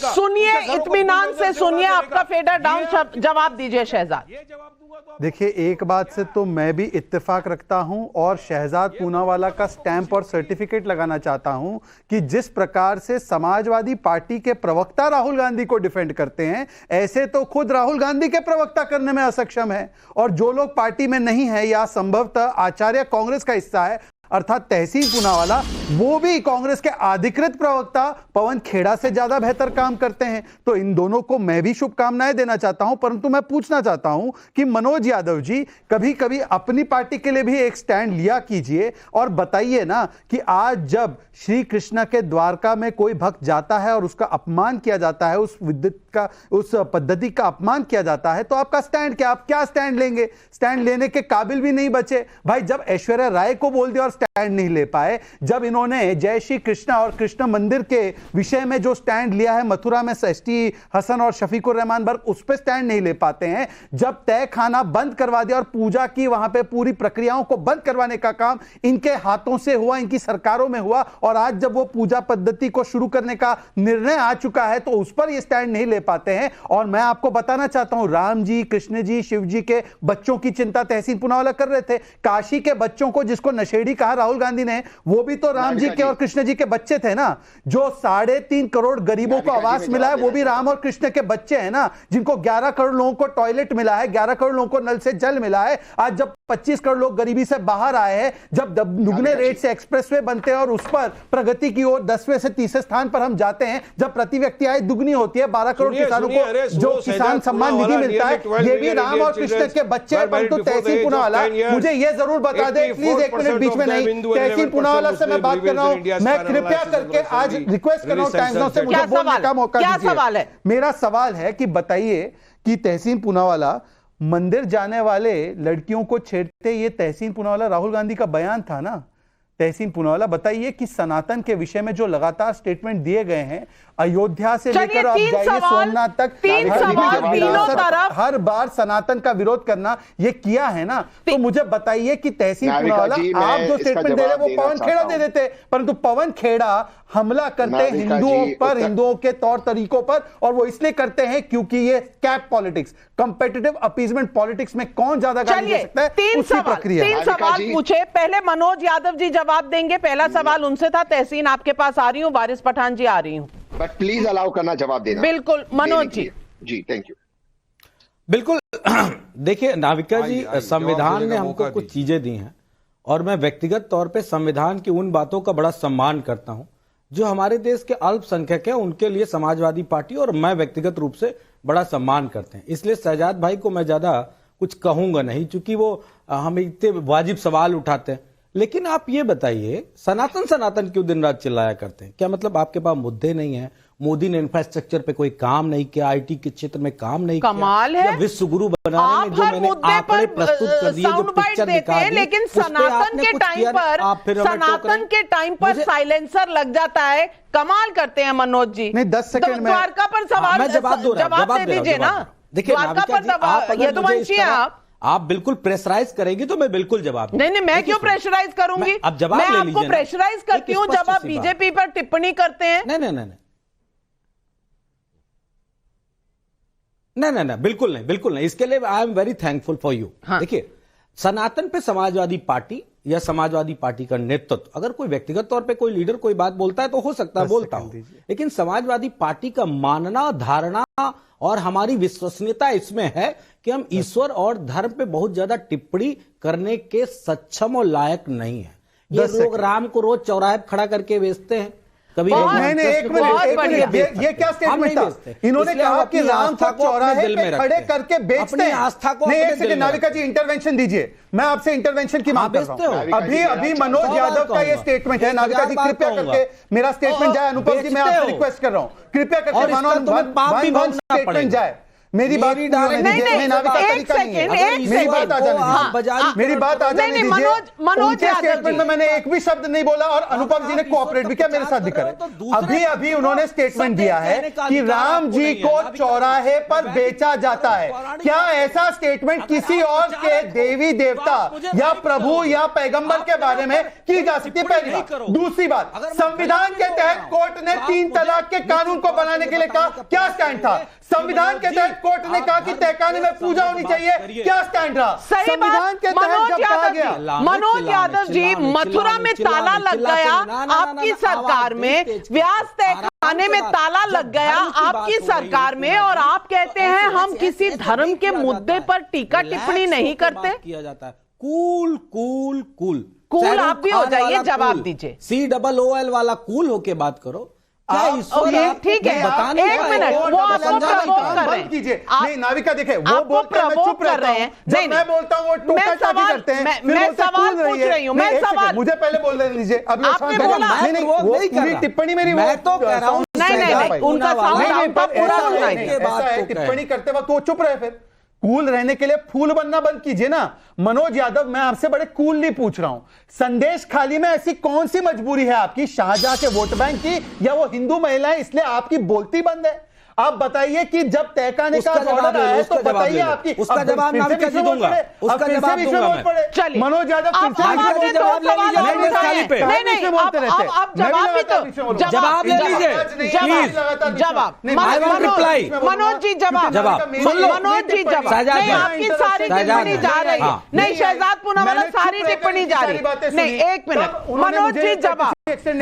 सुनिए, इत्मीनान से सुनिए, आपका फेडर डाउन जवाब दीजिए शहजाद। देखिए, एक बात से तो मैं भी इत्तेफाक रखता हूं और शहजाद पूनावाला का स्टैंप और सर्टिफिकेट लगाना चाहता हूं कि जिस प्रकार से समाजवादी पार्टी के प्रवक्ता राहुल गांधी को डिफेंड करते हैं, ऐसे तो खुद राहुल गांधी के प्रवक्ता करने में असक्षम है। और जो लोग पार्टी में नहीं है या संभवतः आचार्य कांग्रेस का हिस्सा है, अर्थात तहसीन पूनावाला, वो भी कांग्रेस के अधिकृत प्रवक्ता पवन खेड़ा से ज्यादा बेहतर काम करते हैं। तो इन दोनों को मैं भी शुभकामनाएं देना चाहता हूं, परंतु मैं पूछना चाहता हूं कि मनोज यादव जी, कभी कभी अपनी पार्टी के लिए भी एक स्टैंड लिया कीजिए और बताइए ना कि आज जब श्री कृष्ण के द्वारका में कोई भक्त जाता है और उसका अपमान किया जाता है, उस विद्युत का, उस पद्धति का अपमान किया जाता है, तो आपका स्टैंड क्या? आप क्या स्टैंड लेंगे? स्टैंड लेने के काबिल भी नहीं बचे भाई। जब ऐश्वर्या राय को बोल दिया और स्टैंड नहीं ले पाए, जब इन्होंने जय श्री कृष्णा और कृष्ण मंदिर के विषय में जो स्टैंड लिया है मथुरा में एसटी हसन और शफीकुर रहमान बर्ग, उस पर स्टैंड नहीं ले पाते हैं, जब तय खाना बंद करवा दिया और पूजा की वहां पे पूरी प्रक्रियाओं को बंद करवाने का काम इनके हाथों से हुआ, इनकी सरकारों में हुआ, और आज जब वो पूजा पद्धति को शुरू करने का निर्णय आ चुका है तो उस पर ये स्टैंड नहीं ले पाते हैं। और मैं आपको बताना चाहता हूं, राम जी, कृष्ण जी, शिव जी के बच्चों की चिंता तहसीन पूनावाला कर रहे थे। काशी के बच्चों को जिसको नशेड़ी कहा राहुल गांधी ने, वो भी तो राम जी के और कृष्ण जी के बच्चे थे ना। जो 3.5 करोड़ गरीबों को आवास मिला है, वो भी राम और कृष्ण के बच्चे हैं ना। जिनको 11 करोड़ लोगों को टॉयलेट मिला है, 11 करोड़ लोगों को नल से जल मिला है। आज जब 25 करोड़ लोग गरीबी से बाहर आए हैं, जब दुगने रेट से एक्सप्रेसवे बनते हैं और उस पर प्रगति की ओर 10वें से 30वें स्थान पर हम जाते हैं, जब प्रति व्यक्ति आय दुगनी होती है, 12 करोड़ किसानों को जो किसान सम्मान निधि मिलता है, ये भी राम और कृष्ण के बच्चे हैं। परंतु तहसीन पूनावाला मुझे ये जरूर बता दे, प्लीज, एक मिनट बीच में नहीं, तहसीन पूनावाला से मैं बात कर रहा हूं, मैं कृपया करके आज रिक्वेस्ट कर रहा हूं टाइम्स नाउ से मुझे बोलने का मौका दीजिए। क्या सवाल है? मेरा सवाल है कि बताइए कि तहसीन पूनावाला, मंदिर जाने वाले लड़कियों को छेड़ते, ये तहसीन पूनावाला राहुल गांधी का बयान था ना। तहसीन पूनावाला, बताइए कि सनातन के विषय में जो लगातार स्टेटमेंट दिए गए हैं, अयोध्या से लेकर आप जाइए सोमनाथ तक, हर बार सनातन का विरोध करना ये किया है ना। तो मुझे बताइए कि तहसीन पूनावाला, आप जो स्टेटमेंट दे रहे हैं वो पवन खेड़ा दे देते, परंतु पवन खेड़ा हमला करते हिंदुओं पर, हिंदुओं के तौर तरीकों पर, और वो इसलिए करते हैं क्योंकि ये cap politics, competitive appeasement politics में कौन ज्यादा गाली दे सकता है, उसी प्रक्रिया। 3 सवाल पूछे, पहले मनोज यादव जी जवाब देंगे। पहला सवाल उनसे था। तहसीन आपके पास आ रही हूं, वारिस पठान जी आ रही हूं, बट प्लीज अलाउ करना जवाब देना। बिल्कुल मनोज जी। जी थैंक यू। बिल्कुल। देखिए नाविका जी, संविधान ने हमको कुछ चीजें दी हैं और मैं व्यक्तिगत तौर पे संविधान की उन बातों का बड़ा सम्मान करता हूं जो हमारे देश के अल्पसंख्यक हैं, उनके लिए समाजवादी पार्टी और मैं व्यक्तिगत रूप से बड़ा सम्मान करते हैं। इसलिए शहजाद भाई को मैं ज्यादा कुछ कहूंगा नहीं, क्योंकि वो हम इतने वाजिब सवाल उठाते हैं। लेकिन आप ये बताइए, सनातन सनातन क्यों दिन रात चिल्लाया करते हैं? क्या मतलब आपके पास मुद्दे नहीं है? मोदी ने इंफ्रास्ट्रक्चर पे कोई काम नहीं किया, आईटी के क्षेत्र में काम नहीं किया? कमाल है, विश्व गुरु बनाने में जो मैंने आंकड़े प्रस्तुत कर दिए, जो पिक्चर दिखा दी, लेकिन सनातन के टाइम पर साइलेंसर लग जाता है। कमाल करते हैं मनोज जी। नहीं, 10 सेकंड में द्वारका पर सवाल जवाब दे दीजिए ना। देखिए द्वारका पर यदुवंशी आप बिल्कुल प्रेशराइज करेंगी तो मैं बिल्कुल जवाब दूंगा। नहीं, मैं क्यों प्रेशराइज करूंगी? अब जवाब मैं ले आपको लीजिए ना। प्रेशराइज करती हूं जब आप बीजेपी पर टिप्पणी करते हैं। नहीं, बिल्कुल नहीं। इसके लिए I am very thankful for you. देखिए, सनातन पे समाजवादी पार्टी या समाजवादी पार्टी का नेतृत्व, अगर कोई व्यक्तिगत तौर पे कोई लीडर कोई बात बोलता है तो हो सकता है बोलता हो, लेकिन समाजवादी पार्टी का मानना, धारणा और हमारी विश्वसनीयता इसमें है कि हम ईश्वर और धर्म पे बहुत ज्यादा टिप्पणी करने के सक्षम और लायक नहीं है। ये लोग राम को रोज चौराहे पर खड़ा करके बेचते हैं। कभी नहीं, एक मिनट, ये क्या स्टेटमेंट था? इन्होंने कहा कि राम को चौराहे पे खड़े करके बेचते हैं। आस्था को नहीं, एक सेकंड नाविका जी, इंटरवेंशन दीजिए। मैं आपसे इंटरवेंशन की मांग कर रहा हूं। अभी मनोज यादव का ये स्टेटमेंट है। नाविका जी कृपया करके मेरा स्टेटमेंट जाए। अनुपम जी, मैं आपसे रिक्वेस्ट कर रहा हूं, कृपया करके वन स्टेटमेंट जाए। मेरी बात मेरी बात आ जाने दीजिए। उनके स्टेटमेंट में मैंने एक भी शब्द नहीं बोला और अनुपम जी ने कोऑपरेट भी किया, मेरे साथ भी करे। अभी उन्होंने स्टेटमेंट दिया है कि राम जी को चौराहे पर बेचा जाता है। क्या ऐसा स्टेटमेंट किसी और के देवी देवता या प्रभु या पैगंबर के बारे में की जा सकती है? पहली बात। दूसरी बात, संविधान के तहत कोर्ट ने 3 तलाक के कानून को बनाने के लिए कहा, क्या स्टैंड था? संविधान के तहत कोर्ट ने कहा कि तहखाने में पूजा होनी चाहिए, क्या स्टैंड रहा? सही बात। मनोज यादव जी, मथुरा में ताला लग गया आपकी सरकार में, व्यास तहखाने में ताला लग गया आपकी सरकार में, और आप कहते हैं हम किसी धर्म के मुद्दे पर टीका टिप्पणी नहीं करते। किया जाता है कूल कूल कूल कूल आप भी हो जाइए, जवाब दीजिए। COOL वाला कूल होके बात करो। ठीक है, एक मिनट, वो आपको प्रवोक कर रहे हैं। नहीं नाविका, देखे वो बोलते हैं, मैं चुप रहता हूं। जब मैं बोलता हूं वो टोका टाकी करते हैं। मैं सवाल पूछ रही हूं। मैं सवाल, मुझे पहले बोलने दीजिए। अब आपने बोला नहीं, वो पूरी टिप्पणी मेरी, मैं तो कह रहा हूं नहीं, उनका साउंड पूरा सुनाइए। टिप्पणी करते वक्त वो चुप रहे। फिर कूल रहने के लिए फूल बनना बंद कीजिए ना। मनोज यादव, मैं आपसे बड़े कूल नहीं पूछ रहा हूं। संदेश खाली में ऐसी कौन सी मजबूरी है आपकी, शाहजहां के वोट बैंक की या वो हिंदू महिलाएं इसलिए आपकी बोलती बंद है? आप बताइए कि जब तहखाने का ऑर्डर आया है तो बताइए आपकी। उसका जवाब मैं कैसे दूंगा? उसका जवाब दूंगा मैं। चलिए मनोज यादव, जवाब ले लीजिए, जवाब मनोज जी जवाब, मनोज जी जवाब नहीं, आपकी सारी टिप्पणी जा रही है। नहीं, शहजाद पूनावाला सारी टिप्पणी जा रही है। नहीं, एक मिनट, मनोज जी जवाब,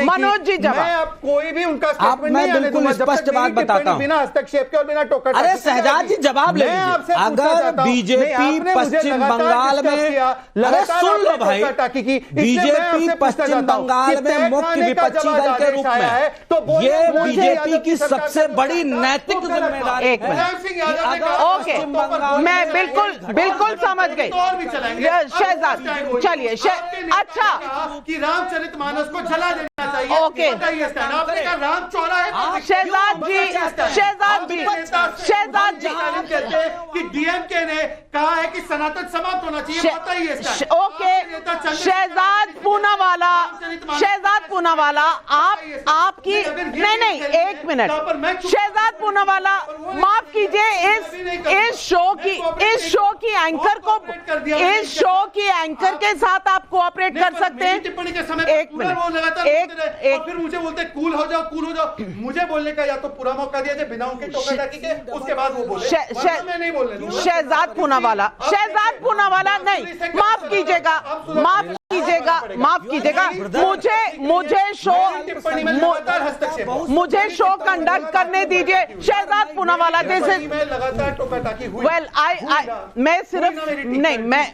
मनोज जी जवाब। कोई भी उनका स्टेटमेंट मैं बिल्कुल स्पष्ट बात बताता हूँ, बिना हस्तक्षेप के और बिना टोका। अरे शहजाद जी जवाब ले लीजिए। अगर बीजेपी पश्चिम बंगाल में, अरे सुन लो भाई, बीजेपी पश्चिम बंगाल में मुख्य विपक्षी दल के रूप में ये बीजेपी की सबसे बड़ी नैतिक जिम्मेदारी। एक मिनट, ओके, मैं बिल्कुल समझ गई। शहजाद चलिए, अच्छा कि रामचरितमानस को जला देना चाहिए। ओके, आपने कहा राम चौराहे। शहजाद जी कहते हैं कि डीएमके ने कहा है कि सनातन समाप्त होना चाहिए। बताइए। ओके, शहजाद पूनावाला, आपकी नहीं, एक मिनट, शहजाद पूनावाला, माफ कीजिए, इस शो की एंकर के साथ आप कोऑपरेट कर सकते हैं। टिप्पणी के समय एक मिनट, फिर मुझे बोलते कूल हो जाओ। मुझे बोलने का या तो पूरा मौका दिया जाए बिना उनके टोका टाकी के, उसके बाद वो बोले। मैं नहीं बोलने दूंगा। शहजाद पूनावाला नहीं, माफ कीजिएगा, माफ कीजिएगा, माफ कीजिएगा, मुझे शो कंडक्ट करने दीजिए। शहजाद पूनावाला जैसे वेल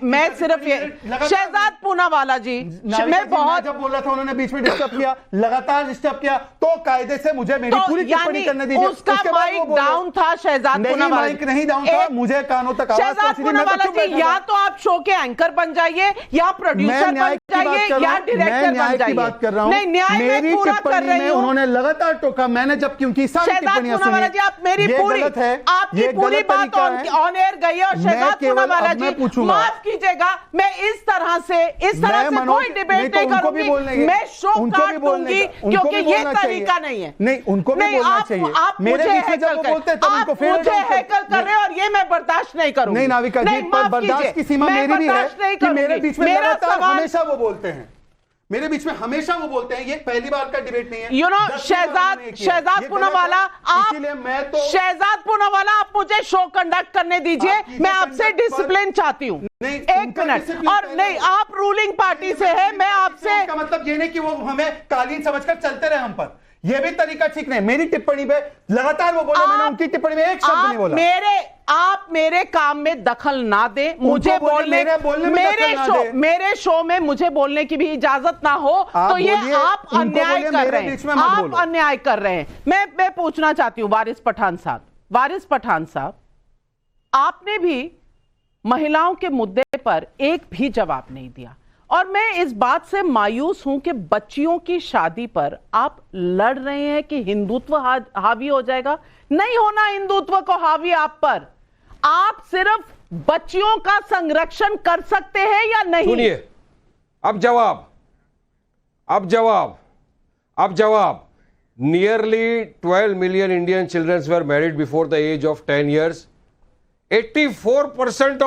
मैं सिर्फ ये शहजाद पूनावाला जी, मैं बहुत जब बोल रहा था उन्होंने बीच में डिस्टर्ब किया, लगातार डिस्टर्ब किया, तो कायदे से मुझे मेरी पूरी टिप्पणी करने दीजिए। उसका माइक डाउन था शहजाद पूनावाला, माइक नहीं डाउन था, मुझे कानों तक आवाज पहुंची थी, मैं तो चुप बैठा था। या तो आप शो के एंकर बन जाइए, या प्रोड्यूसर बन जाइए, या डायरेक्टर बन जाइए। बात कर रहा हूं, नहीं, न्याय मेरी पूरा कर टिप्पणी रही में हूं। उन्होंने लगातार टोका, मैंने जब क्योंकि सारी टिप्पणियां सुनी, जी आप मेरी पूरी आपकी पूरी बात ऑन एयर गई है। और शहजाद पूनावाला जी माफ कीजिएगा, मैं इस तरह से कोई डिबेट नहीं करूंगी, मैं शो काट दूंगी, क्योंकि ये तरीका नहीं है। नहीं, उनको भी बोलना चाहिए। आप मुझे हैकल कर रहे हो और ये मैं बर्दाश्त नहीं करूंगी। नहीं नाविका जी, बर्दाश्त की सीमा मेरी भी है कि मेरे बीच में लगातार हमेशा वो बोलते हैं, मेरे बीच में हमेशा वो बोलते हैं। ये पहली बार का डिबेट नहीं है। यू नो शहजाद पूनावाला, आप शहजाद पूनावाला, आप मुझे शो कंडक्ट करने दीजिए। मैं आपसे डिसिप्लिन चाहती हूँ, एक मिनट। और नहीं, आप रूलिंग पार्टी से है, मैं आपसे का मतलब ये नहीं कि वो हमें कालीन समझकर चलते रहे हम पर, ये भी तरीका ठीक नहीं। मेरी टिप्पणी पे लगातार वो बोले, मैंने उनकी टिप्पणी में एक शब्द नहीं बोला। आप मेरे काम में दखल ना दे, मुझे बोलने मेरे शो में मुझे बोलने की भी इजाजत ना हो, तो ये आप अन्याय कर रहे हैं, आप अन्याय कर रहे हैं। मैं पूछना चाहती हूं वारिस पठान साहब, आपने भी महिलाओं के मुद्दे पर एक भी जवाब नहीं दिया, और मैं इस बात से मायूस हूं कि बच्चियों की शादी पर आप लड़ रहे हैं कि हिंदुत्व हावी हो जाएगा। नहीं होना हिंदुत्व को हावी आप पर। आप सिर्फ बच्चियों का संरक्षण कर सकते हैं या नहीं? सुनिए, अब जवाब। Nearly 12 million Indian children were married before the age of 10 years. 84%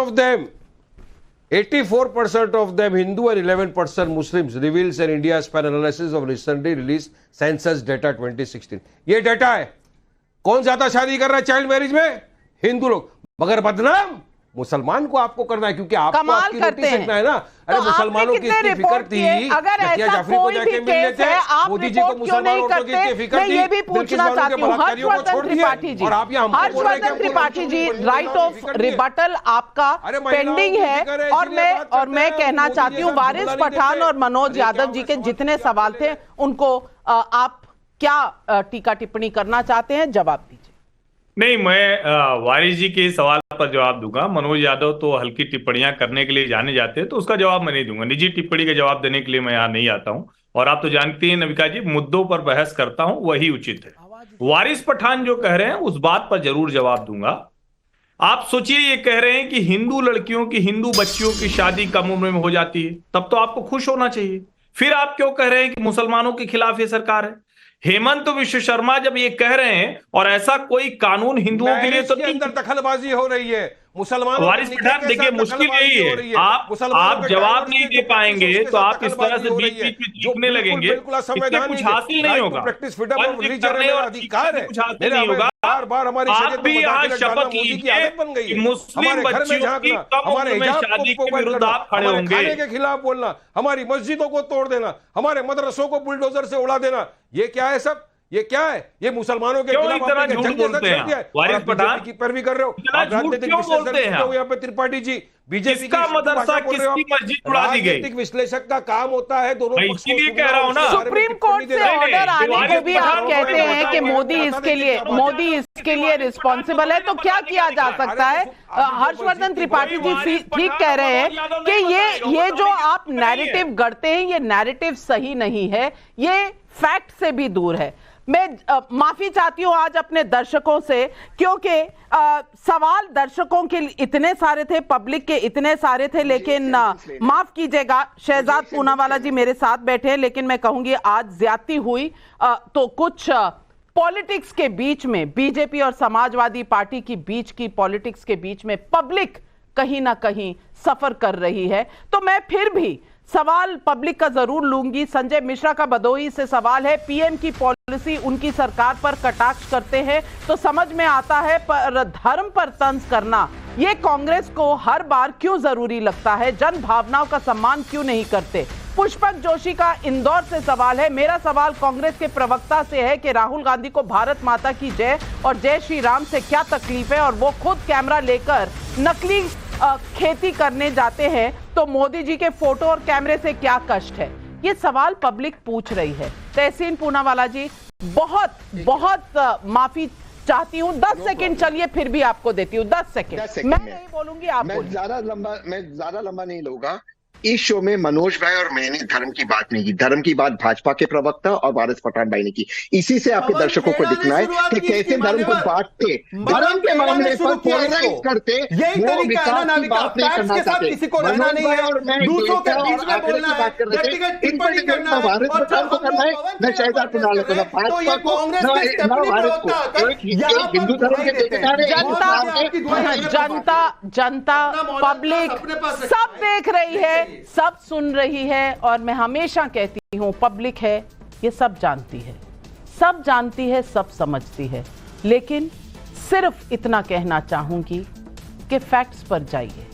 of them Hindu and 11% Muslims, reveals an India span analysis of recently released census data 2016. ये डेटा है। कौन ज्यादा शादी कर रहा है चाइल्ड मैरिज में? हिंदू लोग, मगर बदनाम मुसलमान को आपको करना है, क्योंकि आपको आपकी रोटी सेकना है ना। अरे तो मुसलमानों की इतनी फिक्र थी, अगर ऐसा कोई भी केस है, आप मोदी जी को मुसलमान औरतों की इतनी फिक्र थी, ये भी पूछना चाहती हूँ। Harshvardhan Tripathi ji, right of rebuttal आपका पेंडिंग है, और मैं कहना चाहती हूँ वारिस पठान और मनोज यादव जी के जितने सवाल थे उनको आप क्या टीका टिप्पणी करना चाहते हैं, जवाब दीजिए। नहीं, मैं वारिस जी के सवाल पर जवाब दूंगा। मनोज यादव तो हल्की टिप्पणियां करने के लिए जाने जाते हैं, तो उसका जवाब मैं नहीं दूंगा। निजी टिप्पणी का जवाब देने के लिए मैं यहाँ नहीं आता हूं, और आप तो जानती हैं नविका जी, मुद्दों पर बहस करता हूं, वही उचित है। वारिस पठान जो कह रहे हैं उस बात पर जरूर जवाब दूंगा। आप सोचिए, ये कह रहे हैं कि हिंदू लड़कियों की, हिंदू बच्चियों की शादी कम उम्र में हो जाती है, तब तो आपको खुश होना चाहिए। फिर आप क्यों कह रहे हैं कि मुसलमानों के खिलाफ ये सरकार है? हेमंत विश्व शर्मा जब ये कह रहे हैं, और ऐसा कोई कानून हिंदुओं के लिए तो नहीं, अंदर दखलबाजी हो रही है। मुसलमानों वारिस पठान, देखिए मुश्किल यही है, आप जवाब नहीं दे पाएंगे तो आप इस तरह से बीच बीच में चीखने लगेंगे, इससे कुछ हासिल नहीं होगा। आप भी आज शपथ लीजिए कि मुस्लिम बच्चियों की कम उम्र में शादी के विरुद्ध आप खड़े होंगे। के खिलाफ बोलना, हमारी मस्जिदों को तोड़ देना, हमारे मदरसों को बुलडोजर से उड़ा देना, ये क्या है सब? ये क्या है? ये मुसलमानों के खिलाफ आपने झूठ बोलते हैं वारिस पठान की पैरवी कर रहे हो। क्यों बोलते हैं यहाँ पे त्रिपाठी जी, बीजेपी का मदरसा किसकी मस्जिद उड़ा दी गई? विश्लेषक का काम होता है दोनों पक्षों को, इसीलिए कह रहा हूं ना, सुप्रीम कोर्ट से ऑर्डर आने को भी आप कहते हैं कि मोदी इसके लिए रिस्पॉन्सिबल है, तो क्या किया जा सकता है? हर्षवर्धन त्रिपाठी जी ठीक कह रहे हैं कि ये जो आप नैरेटिव गढ़ते हैं, ये नैरेटिव सही नहीं है, ये फैक्ट से भी दूर है। मैं माफी चाहती हूं आज अपने दर्शकों से, क्योंकि सवाल दर्शकों के इतने सारे थे, पब्लिक के इतने सारे थे, लेकिन माफ कीजिएगा, शहजाद पूनावाला जी मेरे साथ बैठे हैं, लेकिन मैं कहूंगी आज ज्यादती हुई। तो कुछ पॉलिटिक्स के बीच में, बीजेपी और समाजवादी पार्टी की बीच की पॉलिटिक्स के बीच में पब्लिक कहीं ना कहीं सफर कर रही है। तो मैं फिर भी सवाल पब्लिक का जरूर लूंगी। संजय मिश्रा का भदोही से सवाल है, पीएम की पॉलिसी उनकी सरकार पर कटाक्ष करते हैं तो समझ में आता है, पर धर्म पर तंज करना ये कांग्रेस को हर बार क्यों जरूरी लगता है? जन भावनाओं का सम्मान क्यों नहीं करते? पुष्पक जोशी का इंदौर से सवाल है। मेरा सवाल कांग्रेस के प्रवक्ता से है कि राहुल गांधी को भारत माता की जय और जय श्री राम से क्या तकलीफ है, और वो खुद कैमरा लेकर नकली खेती करने जाते हैं तो मोदी जी के फोटो और कैमरे से क्या कष्ट है? ये सवाल पब्लिक पूछ रही है। तहसीन पूनावाला जी, बहुत बहुत माफी चाहती हूँ, 10 सेकंड चलिए फिर भी आपको देती हूँ 10 सेकंड। मैं नहीं बोलूंगी, आप मैं बोलिए। ज्यादा लंबा नहीं लूंगा। इस शो में मनोज भाई और मैंने धर्म की बात नहीं की। धर्म की बात भाजपा के प्रवक्ता और वारिस पठान भाई ने की। इसी से आपके दर्शकों को दिखना है कि कैसे धर्म को बांटते, धर्म के मामले पर पोलराइज करते, वो विकास की बात नहीं करना चाहते। मनोज भाई और मैं बात कर रहे थे, इन पर डिबेट ना वारिस पठान को करना है, न शहजाद पुनावाला को, न भाजपा को, न वारिस को। एक हिंदू धर्म के ठेकेदार जनता पब्लिक सब देख रही है, सब सुन रही है, और मैं हमेशा कहती हूं पब्लिक है, ये सब जानती है, सब जानती है, सब समझती है। लेकिन सिर्फ इतना कहना चाहूंगी कि फैक्ट्स पर जाइए,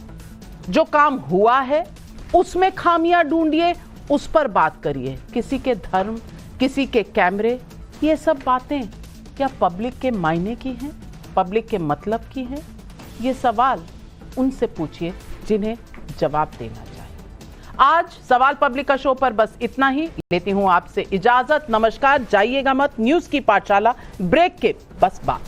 जो काम हुआ है उसमें खामियां ढूंढिए, उस पर बात करिए। किसी के धर्म, किसी के कैमरे, ये सब बातें क्या पब्लिक के मायने की हैं, पब्लिक के मतलब की हैं? ये सवाल उनसे पूछिए जिन्हें जवाब देना चाहिए। आज सवाल पब्लिक का शो पर बस इतना ही। लेती हूं आपसे इजाजत। नमस्कार। जाइएगा मत, न्यूज की पाठशाला ब्रेक के बस बाद।